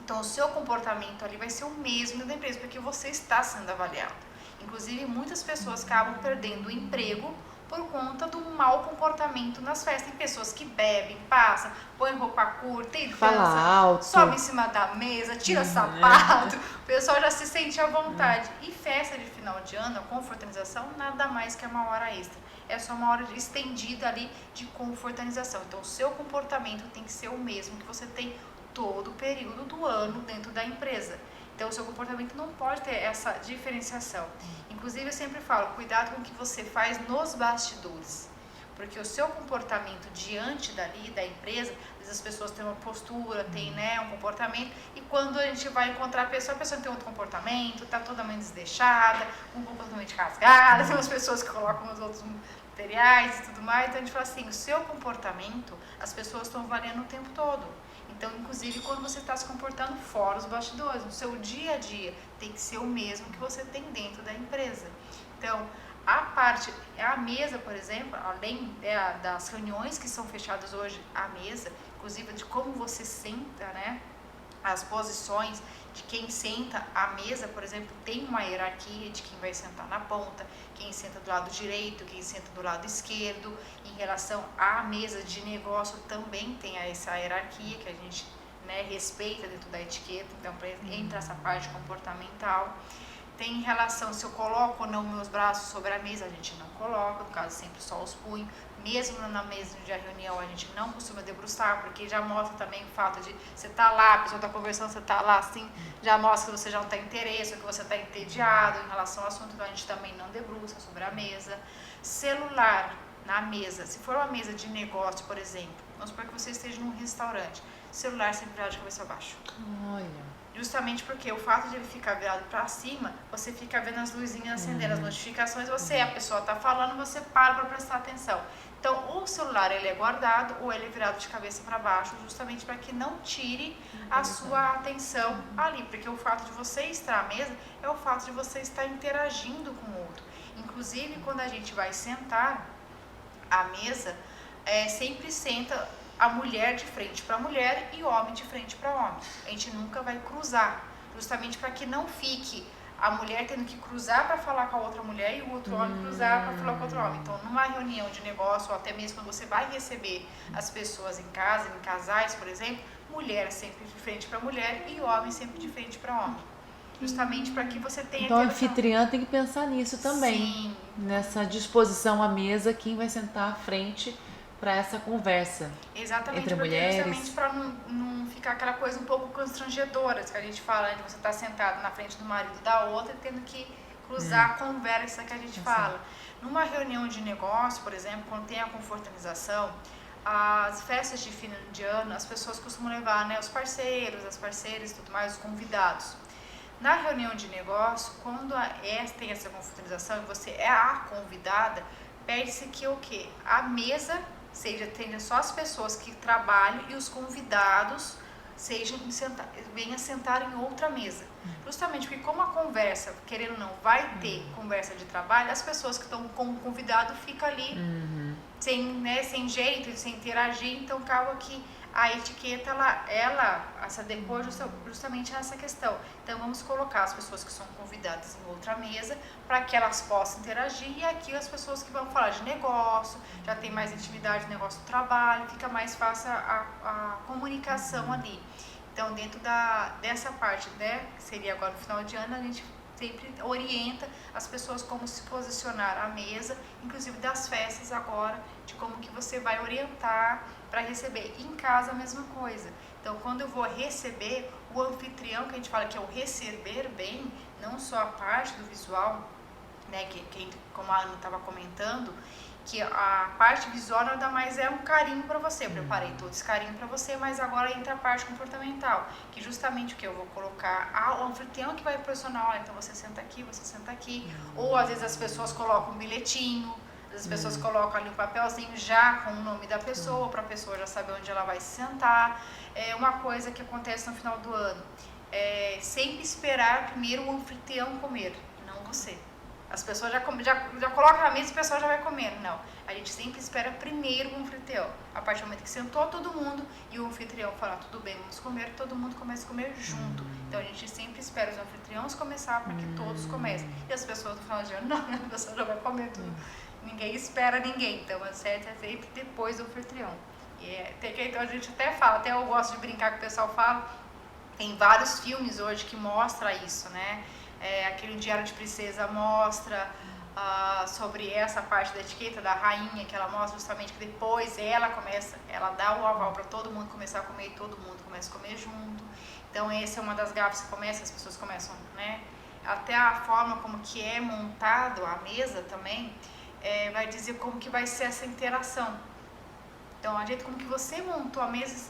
Então, o seu comportamento ali vai ser o mesmo da empresa, porque você está sendo avaliado. Inclusive, muitas pessoas acabam perdendo o emprego por conta do mau comportamento nas festas. Tem pessoas que bebem, passam, põem roupa curta, e fala alto, sobe em cima da mesa, tira sapato, o pessoal já se sente à vontade. E festa de final de ano, a confraternização, nada mais que uma hora extra. É só uma hora estendida ali de confraternização. Então, o seu comportamento tem que ser o mesmo que você tem todo o período do ano dentro da empresa. Então, o seu comportamento não pode ter essa diferenciação. Inclusive, eu sempre falo, cuidado com o que você faz nos bastidores. Porque o seu comportamento diante dali, da empresa, às vezes as pessoas têm uma postura, têm um comportamento, e quando a gente vai encontrar a pessoa tem outro comportamento, está totalmente desleixada, um comportamento rasgado, tem umas pessoas que colocam os outros materiais e tudo mais. Então, a gente fala assim, o seu comportamento, as pessoas estão avaliando o tempo todo. Então, inclusive, quando você está se comportando fora os bastidores, no seu dia a dia, tem que ser o mesmo que você tem dentro da empresa. Então, a mesa, por exemplo, além das reuniões que são fechadas hoje, a mesa, inclusive de como você senta, as posições de quem senta à mesa, por exemplo, tem uma hierarquia de quem vai sentar na ponta, quem senta do lado direito, quem senta do lado esquerdo. Em relação à mesa de negócio, também tem essa hierarquia que a gente respeita dentro da etiqueta, então entra essa parte comportamental. Tem em relação se eu coloco ou não meus braços sobre a mesa, a gente não coloca, no caso sempre só os punhos. Mesmo na mesa de reunião a gente não costuma debruçar, porque já mostra também o fato de você estar lá, a pessoa está conversando, você está lá assim, já mostra que você já não tem interesse, ou que você está entediado em relação ao assunto, então a gente também não debruça sobre a mesa. Celular na mesa, se for uma mesa de negócio, por exemplo, vamos supor que você esteja num restaurante, celular sempre virado de cabeça abaixo. Olha. Justamente porque o fato de ele ficar virado para cima, você fica vendo as luzinhas acendendo, as notificações, a pessoa está falando, você para prestar atenção. Então, o celular ele é guardado ou ele é virado de cabeça para baixo, justamente para que não tire a sua atenção ali, porque o fato de você estar à mesa é o fato de você estar interagindo com o outro. Inclusive, quando a gente vai sentar à mesa, sempre senta a mulher de frente para mulher e o homem de frente para homem. A gente nunca vai cruzar, justamente para que não fique a mulher tendo que cruzar para falar com a outra mulher e o outro homem cruzar para falar com o outro homem. Então, numa reunião de negócio, ou até mesmo quando você vai receber as pessoas em casa, em casais, por exemplo, mulher sempre de frente para mulher e homem sempre de frente para homem. Justamente para que você tenha... Então, a anfitriã tem que pensar nisso também. Sim. Nessa disposição à mesa, quem vai sentar à frente para essa conversa. Exatamente, entre mulheres. Justamente para não ficar aquela coisa um pouco constrangedora, que a gente fala, de você estar sentado na frente do marido da outra, tendo que cruzar a conversa que a gente fala. Numa reunião de negócio, por exemplo, quando tem a confraternização, as festas de fim de ano, as pessoas costumam levar os parceiros, as parceiras e tudo mais, os convidados. Na reunião de negócio, quando tem essa confraternização e você é a convidada, pede-se que o quê? A mesa tenha só as pessoas que trabalham e os convidados venham sentar em outra mesa. Justamente porque como a conversa, querendo ou não, vai ter conversa de trabalho, as pessoas que estão com o convidado ficam ali sem jeito, sem interagir, então acaba que a etiqueta, ela se adequa justamente a essa questão. Então vamos colocar as pessoas que são convidadas em outra mesa para que elas possam interagir, e aqui as pessoas que vão falar de negócio, já tem mais intimidade no negócio do trabalho, fica mais fácil a comunicação ali. Então dentro dessa parte, né, que seria agora no final de ano, a gente sempre orienta as pessoas como se posicionar à mesa, inclusive das festas agora, de como que você vai orientar para receber. Em casa a mesma coisa. Então quando eu vou receber, o anfitrião, que a gente fala que é o receber bem, não só a parte do visual, né, que como a Ana estava comentando, que a parte visual nada mais é um carinho para você. Eu preparei todo esse carinho para você, mas agora entra a parte comportamental, que justamente o que eu vou colocar, o anfitrião que vai posicionar, olha, então você senta aqui, ou às vezes as pessoas colocam um bilhetinho, as pessoas colocam ali um papelzinho já com o nome da pessoa, para a pessoa já saber onde ela vai se sentar. É uma coisa que acontece no final do ano, sempre esperar primeiro o anfitrião comer, não você. As pessoas já colocam na mesa e o pessoal já vai comendo. Não, a gente sempre espera primeiro o anfitrião. A partir do momento que sentou todo mundo e o anfitrião falar, tudo bem, vamos comer, todo mundo começa a comer junto. Então a gente sempre espera os anfitriões começar para que todos comecem. E as pessoas no final de ano, não, a pessoa já vai comer tudo. Ninguém espera ninguém. Então a certa é sempre depois do anfitrião. Então a gente até fala, até eu gosto de brincar que o pessoal fala, tem vários filmes hoje que mostram isso, né? Aquele Diário de Princesa mostra sobre essa parte da etiqueta da rainha, que ela mostra justamente que depois ela dá o aval para todo mundo começar a comer e todo mundo começa a comer junto. Então essa é uma das gafas que as pessoas começam, né? Até a forma como que é montado a mesa também vai dizer como que vai ser essa interação. Então, a jeito como que você montou a mesa,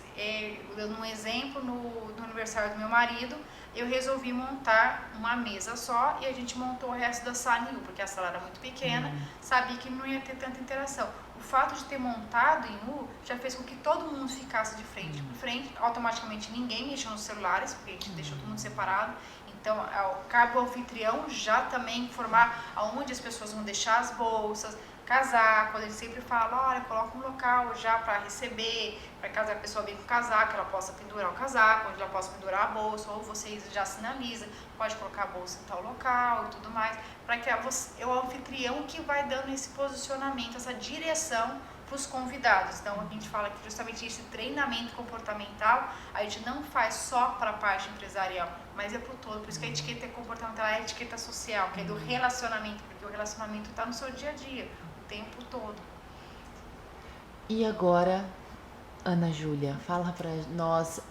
dando um exemplo, no aniversário do meu marido, eu resolvi montar uma mesa só e a gente montou o resto da sala em U, porque a sala era muito pequena, sabia que não ia ter tanta interação. O fato de ter montado em U já fez com que todo mundo ficasse de frente para frente, automaticamente ninguém mexeu nos celulares, porque a gente deixou todo mundo separado. Então, cabe ao anfitrião já também informar aonde as pessoas vão deixar as bolsas, casaco, a gente sempre fala, olha, coloca um local já para receber, para caso a pessoa venha com o casaco, ela possa pendurar o casaco, onde ela possa pendurar a bolsa, ou vocês já sinalizam, pode colocar a bolsa em tal local e tudo mais, para que é o anfitrião que vai dando esse posicionamento, essa direção para os convidados. Então a gente fala que justamente esse treinamento comportamental a gente não faz só para a parte empresarial, mas é para o todo. Por isso que a etiqueta comportamental é a etiqueta social, que é do relacionamento, porque o relacionamento está no seu dia a dia, o tempo todo. E agora, Ana Júlia, fala para nós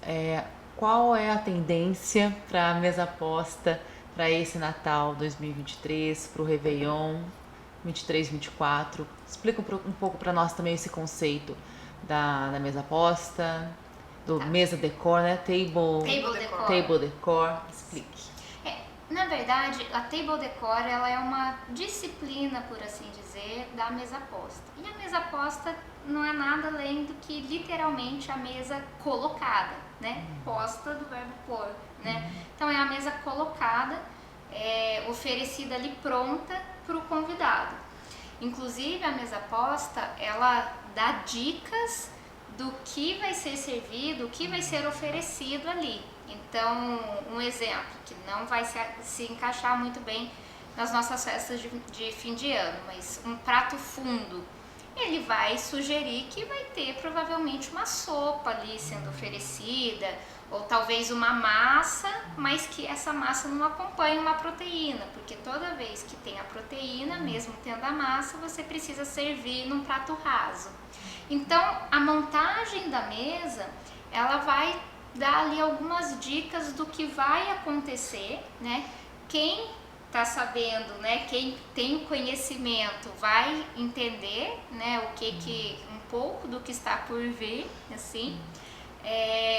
qual é a tendência para a mesa posta para esse Natal 2023, para o Réveillon 23, 24. Explica um pouco para nós também esse conceito da mesa posta, do mesa decor, né? Table decor. Explique. Na verdade, a table decor ela é uma disciplina, por assim dizer, da mesa posta. E a mesa posta não é nada além do que literalmente a mesa colocada, né? Posta do verbo pôr, né? Então é a mesa colocada, oferecida ali pronta para o convidado. Inclusive a mesa posta, ela dá dicas do que vai ser servido, o que vai ser oferecido ali. Então, um exemplo que não vai se encaixar muito bem nas nossas festas de fim de ano, mas um prato fundo, ele vai sugerir que vai ter provavelmente uma sopa ali sendo oferecida, ou talvez uma massa, mas que essa massa não acompanhe uma proteína, porque toda vez que tem a proteína, mesmo tendo a massa, você precisa servir num prato raso. Então, a montagem da mesa, ela vai dar ali algumas dicas do que vai acontecer, né? Quem está sabendo, né? Quem tem o conhecimento vai entender, né? Um pouco do que está por vir, assim.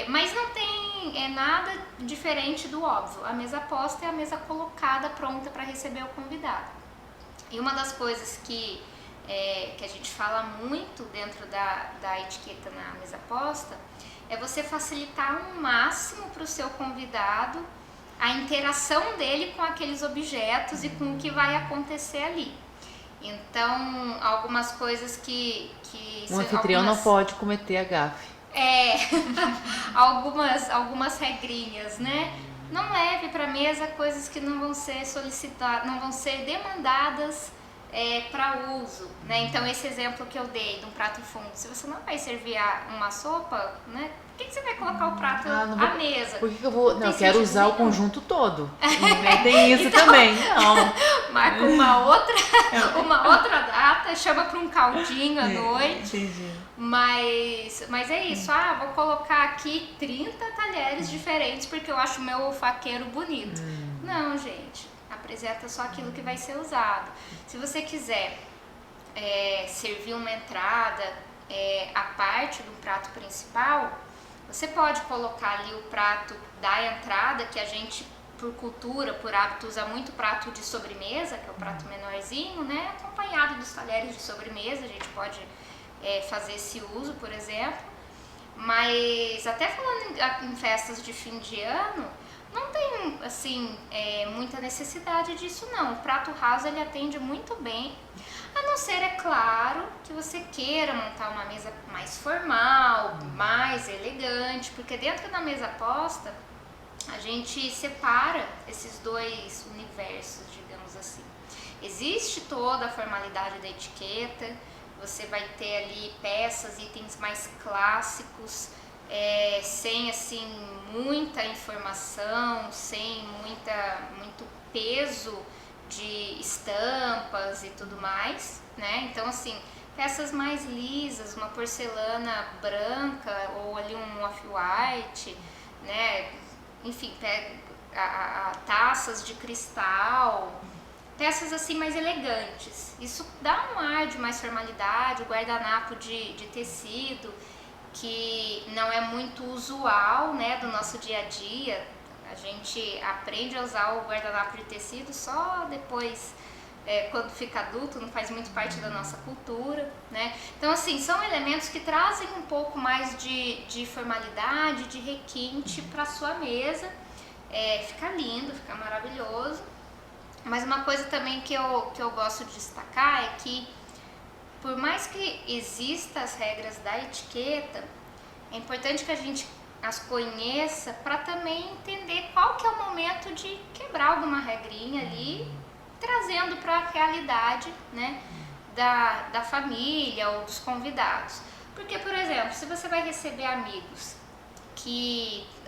Mas não tem nada diferente do óbvio. A mesa posta é a mesa colocada pronta para receber o convidado. E uma das coisas que que a gente fala muito dentro da etiqueta na mesa posta, é você facilitar ao máximo para o seu convidado a interação dele com aqueles objetos e com o que vai acontecer ali. Então, algumas coisas que o anfitrião não pode cometer a gafe. Algumas regrinhas, né? Não leve para mesa coisas que não vão ser solicitadas, não vão ser demandadas para uso, né? Então, esse exemplo que eu dei de um prato fundo, se você não vai servir uma sopa, né? Por que você vai colocar o prato à mesa? Por que eu vou? Não, eu quero usar o conjunto todo. Tem isso então, também. Não. Marca uma outra data, chama para um caldinho à noite. Entendi. Mas é isso. Vou colocar aqui 30 talheres diferentes porque eu acho o meu faqueiro bonito. Não, gente. Apresenta só aquilo que vai ser usado. Se você quiser servir uma entrada à parte do prato principal, você pode colocar ali o prato da entrada, que a gente, por cultura, por hábito, usa muito prato de sobremesa, que é o prato menorzinho, né? Acompanhado dos talheres de sobremesa, a gente pode fazer esse uso, por exemplo. Mas até falando em festas de fim de ano, não tem, assim, muita necessidade disso, não. O prato raso, ele atende muito bem, a não ser, é claro, que você queira montar uma mesa mais formal, mais elegante, porque dentro da mesa posta, a gente separa esses dois universos, digamos assim. Existe toda a formalidade da etiqueta, você vai ter ali peças, itens mais clássicos, sem assim muita informação, sem muito peso de estampas e tudo mais, né? Então, assim, peças mais lisas, uma porcelana branca ou ali um off-white, né? Enfim, taças de cristal, peças assim mais elegantes. Isso dá um ar de mais formalidade, o guardanapo de tecido, que não é muito usual, né, do nosso dia a dia. A gente aprende a usar o guardanapo de tecido só depois, quando fica adulto, não faz muito parte da nossa cultura, né? Então, assim, são elementos que trazem um pouco mais de formalidade, de requinte para a sua mesa. Fica lindo, fica maravilhoso. Mas uma coisa também que eu gosto de destacar é que, por mais que existam as regras da etiqueta, é importante que a gente as conheça para também entender qual que é o momento de quebrar alguma regrinha ali, trazendo para a realidade, né, da família ou dos convidados. Porque, por exemplo, se você vai receber amigos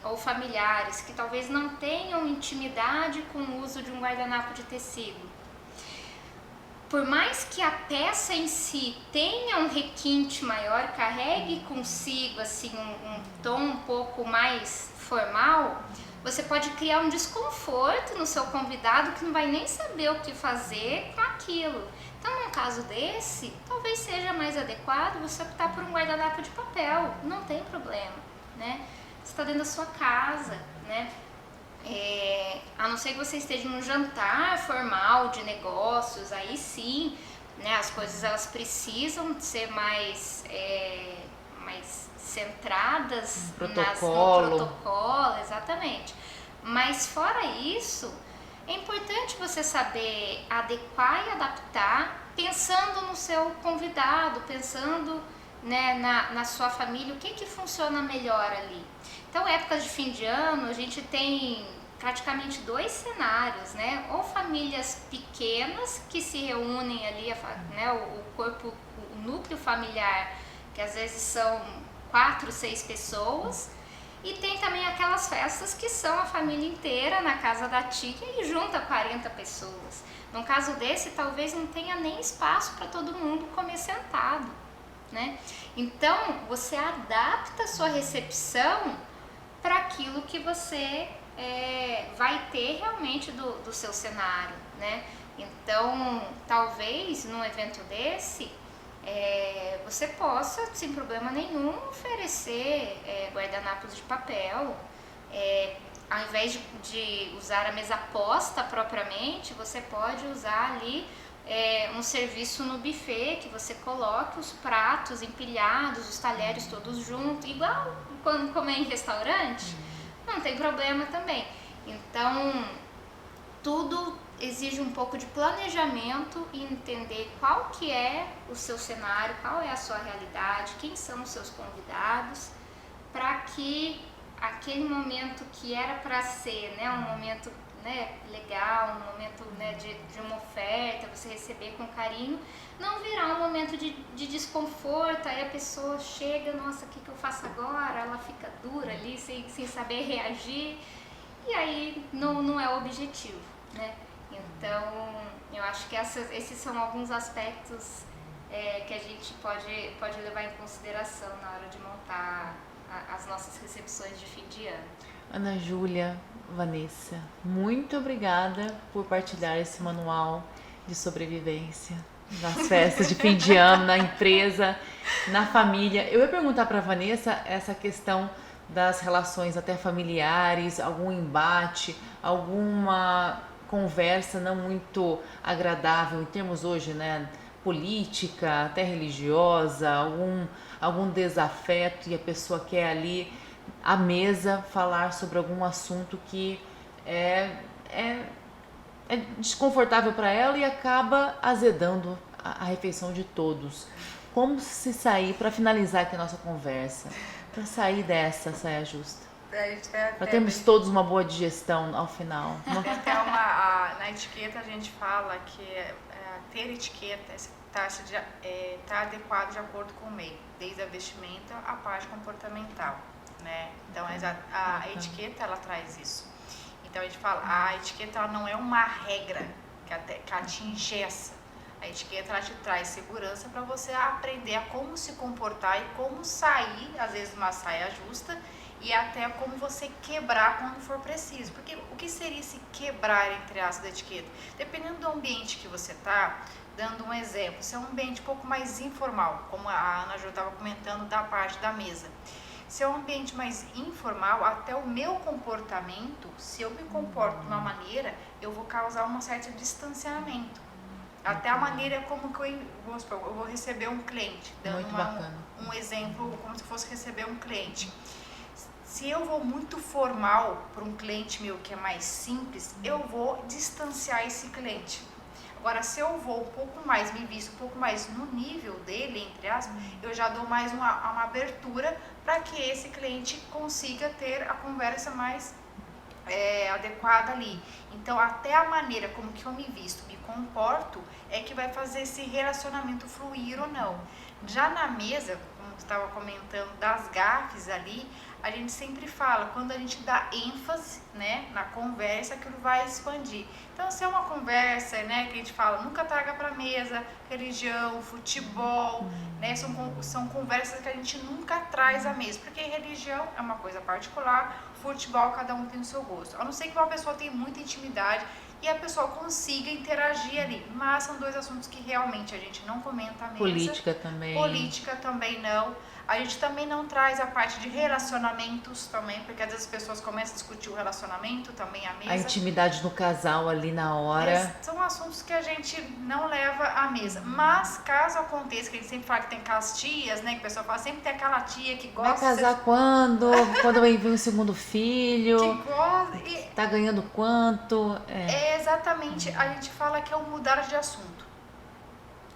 ou familiares que talvez não tenham intimidade com o uso de um guardanapo de tecido, por mais que a peça em si tenha um requinte maior, carregue consigo assim, um tom um pouco mais formal, você pode criar um desconforto no seu convidado que não vai nem saber o que fazer com aquilo. Então, num caso desse, talvez seja mais adequado você optar por um guardanapo de papel, não tem problema, né? Você está dentro da sua casa, né? A não ser que você esteja num jantar formal de negócios, aí sim, né, as coisas elas precisam ser mais centradas no protocolo, exatamente. Mas fora isso, é importante você saber adequar e adaptar, pensando no seu convidado, pensando, né, na sua família, o que funciona melhor ali. Então, épocas de fim de ano, a gente tem praticamente dois cenários, né? Ou famílias pequenas que se reúnem ali, né, o núcleo familiar, que às vezes são 4, 6 pessoas, e tem também aquelas festas que são a família inteira na casa da tia e junta 40 pessoas. Num caso desse, talvez não tenha nem espaço para todo mundo comer sentado, né? Então, você adapta a sua recepção para aquilo que você vai ter realmente do seu cenário, né? Então, talvez num evento desse, você possa, sem problema nenhum, oferecer guardanapos de papel. Ao invés de usar a mesa posta propriamente, você pode usar ali um serviço no buffet, que você coloque os pratos empilhados, os talheres todos juntos, igual quando comer em restaurante, não tem problema também. Então, tudo exige um pouco de planejamento e entender qual que é o seu cenário, qual é a sua realidade, quem são os seus convidados, para que aquele momento que era para ser, né, um momento, né, legal, um momento, né, de uma oferta, você receber com carinho, não virar um momento de desconforto, aí a pessoa chega, nossa, o que eu faço agora? Ela fica dura ali, sem saber reagir, e aí não é o objetivo, né? Então, eu acho que esses são alguns aspectos que a gente pode levar em consideração na hora de montar as nossas recepções de fim de ano. Ana Júlia, Vanessa, muito obrigada por partilhar esse manual de sobrevivência nas festas de fim de ano, na empresa, na família. Eu ia perguntar para a Vanessa essa questão das relações até familiares, algum embate, alguma conversa não muito agradável em termos hoje, né, política, até religiosa, algum desafeto e a pessoa quer ali à mesa falar sobre algum assunto que é desconfortável para ela e acaba azedando a refeição de todos. Como se sair, para finalizar aqui a nossa conversa, para sair dessa saia justa? Para termos todos uma boa digestão ao final. Na etiqueta a gente fala que ter etiqueta está adequado de acordo com o meio, desde a vestimenta à parte comportamental, né? Então a etiqueta ela traz isso. Então a gente fala, a etiqueta ela não é uma regra que ela te engessa. A etiqueta ela te traz segurança para você aprender a como se comportar e como sair, às vezes, de uma saia justa e até como você quebrar quando for preciso. Porque o que seria esse quebrar, entre aspas, da etiqueta? Dependendo do ambiente que você está, dando um exemplo, se é um ambiente um pouco mais informal, como a Ana Júlia estava comentando da parte da mesa. Se é um ambiente mais informal, até o meu comportamento, se eu me comporto de uma maneira, eu vou causar um certo distanciamento. Até a maneira como que eu vou receber um cliente, dando um exemplo como se fosse receber um cliente. Se eu vou muito formal para um cliente meu que é mais simples, eu vou distanciar esse cliente. Agora, se eu vou um pouco mais, me visto um pouco mais no nível dele, entre aspas, eu já dou mais uma abertura para que esse cliente consiga ter a conversa mais adequada ali. Então, até a maneira como que eu me visto, me comporto, é que vai fazer esse relacionamento fluir ou não. Já na mesa, como você estava comentando, das gafes ali, a gente sempre fala, quando a gente dá ênfase, né, na conversa, aquilo vai expandir. Então, se é uma conversa, né, que a gente fala, nunca traga para mesa religião, futebol, né, são conversas que a gente nunca traz à mesa, porque religião é uma coisa particular, futebol cada um tem o seu gosto. A não ser que uma pessoa tenha muita intimidade e a pessoa consiga interagir ali, mas são dois assuntos que realmente a gente não comenta à mesa. Política também não. A gente também não traz a parte de relacionamentos também, porque às vezes as pessoas começam a discutir o relacionamento também à mesa. A intimidade do casal ali na hora. São assuntos que a gente não leva à mesa. Mas caso aconteça, que a gente sempre fala que tem aquelas tias, né? Que o pessoal fala, sempre tem aquela tia que gosta... Vai casar quando? Quando vai vir o segundo filho? Que gosta... Tá ganhando quanto? Exatamente, a gente fala que é o mudar de assunto.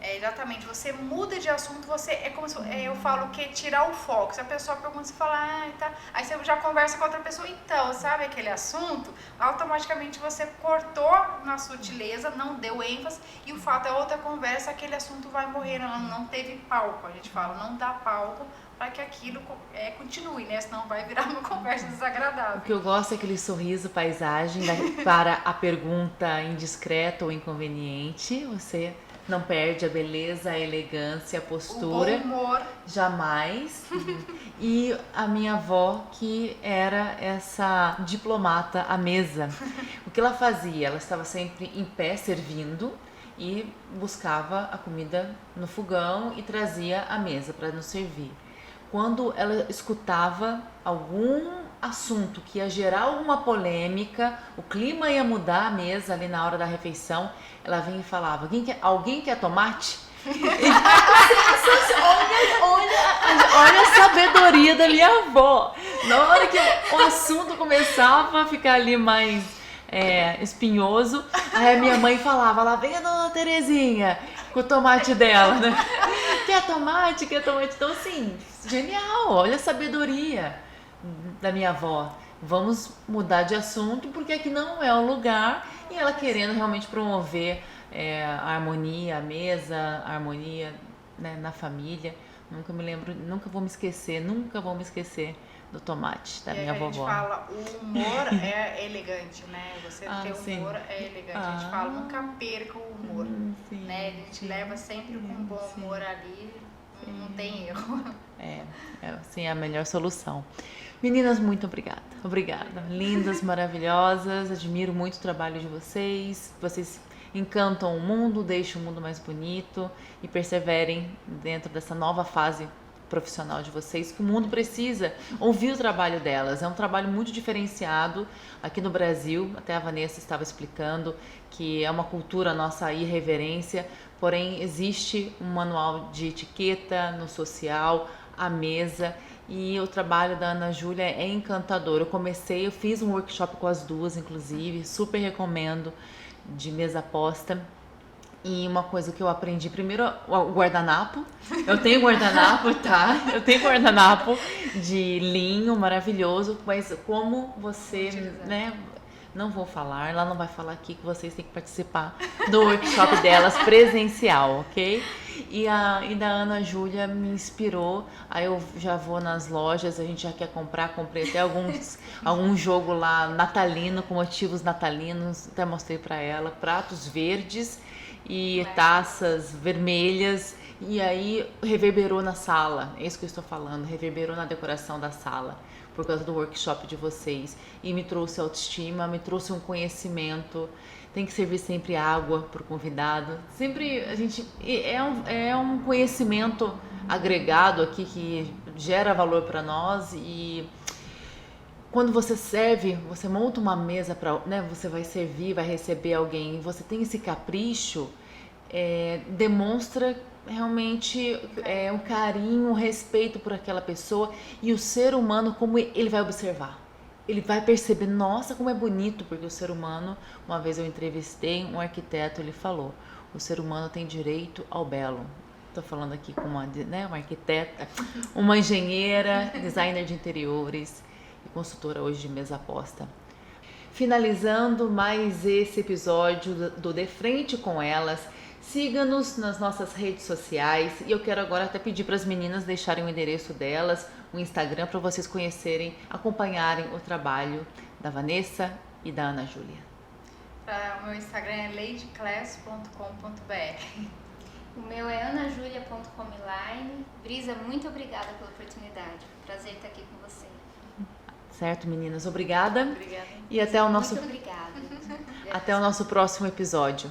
Exatamente, você muda de assunto, é como se eu falo que é tirar o foco. Se a pessoa pergunta, você fala, tá. Aí você já conversa com outra pessoa, então, sabe aquele assunto? Automaticamente você cortou na sutileza, não deu ênfase, e o fato é outra conversa, aquele assunto vai morrer, não teve palco. A gente fala, não dá palco para que aquilo continue, né? Senão vai virar uma conversa desagradável. O que eu gosto é aquele sorriso, paisagem, para a pergunta indiscreta ou inconveniente. Você não perde a beleza, a elegância, a postura. O bom humor. Jamais. E a minha avó, que era essa diplomata à mesa. O que ela fazia? Ela estava sempre em pé, servindo, e buscava a comida no fogão e trazia à mesa para nos servir. Quando ela escutava algum assunto que ia gerar alguma polêmica, o clima ia mudar a mesa ali na hora da refeição, ela vinha e falava, alguém quer tomate? Olha a sabedoria da minha avó. Na hora que o assunto começava a ficar ali mais espinhoso, aí a minha mãe falava, lá vem a dona Terezinha com o tomate dela, né? Quer tomate? Então assim, genial, olha a sabedoria da minha avó. Vamos mudar de assunto porque aqui não é o lugar, e ela querendo realmente promover a harmonia, a mesa, a harmonia, né, na família. Nunca vou me esquecer do tomate da minha vovó. A gente fala, o humor é elegante, né? Você ter humor é elegante. A gente fala, nunca perca o humor, né? A gente leva sempre com um bom humor ali, não tem erro. Sim, é a melhor solução. Meninas, muito obrigada. Obrigada. Lindas, maravilhosas. Admiro muito o trabalho de vocês. Vocês encantam o mundo, deixam o mundo mais bonito e perseverem dentro dessa nova fase profissional de vocês, que o mundo precisa ouvir o trabalho delas. É um trabalho muito diferenciado aqui no Brasil. Até a Vanessa estava explicando que é uma cultura nossa, a irreverência, porém existe um manual de etiqueta no social, à mesa, e o trabalho da Ana Júlia é encantador. Eu fiz um workshop com as duas, inclusive, super recomendo, de mesa posta. E uma coisa que eu aprendi, primeiro, o guardanapo. Eu tenho guardanapo, tá? Eu tenho guardanapo de linho maravilhoso, mas como você, né? Não vou falar, ela não vai falar aqui, que vocês têm que participar do workshop delas presencial, ok? E da Ana Júlia me inspirou. Aí eu já vou nas lojas, a gente já quer comprar, comprei até algum jogo lá natalino, com motivos natalinos, até mostrei pra ela, pratos verdes e taças vermelhas, e aí reverberou na sala, é isso que eu estou falando, reverberou na decoração da sala, por causa do workshop de vocês, e me trouxe autoestima, me trouxe um conhecimento. Tem que servir sempre água para o convidado, sempre a gente, é um conhecimento agregado aqui que gera valor para nós. E quando você serve, você monta uma mesa para, né, você vai servir, vai receber alguém, e você tem esse capricho, demonstra realmente um carinho, um respeito por aquela pessoa, e o ser humano, como ele vai observar. Ele vai perceber, nossa, como é bonito, porque o ser humano, uma vez eu entrevistei um arquiteto, ele falou, o ser humano tem direito ao belo. Estou falando aqui com uma arquiteta, uma engenheira, designer de interiores e consultora hoje de mesa posta. Finalizando mais esse episódio do De Frente com Elas, siga-nos nas nossas redes sociais, e eu quero agora até pedir para as meninas deixarem o endereço delas, o Instagram, para vocês conhecerem, acompanharem o trabalho da Vanessa e da Ana Júlia. O meu Instagram é ladyclass.com.br. O meu é anajulia.com/. Brisa, muito obrigada pela oportunidade. Prazer estar aqui com você. Certo, meninas? Obrigada. Obrigada. E até o nosso... Muito obrigada. Até o nosso próximo episódio.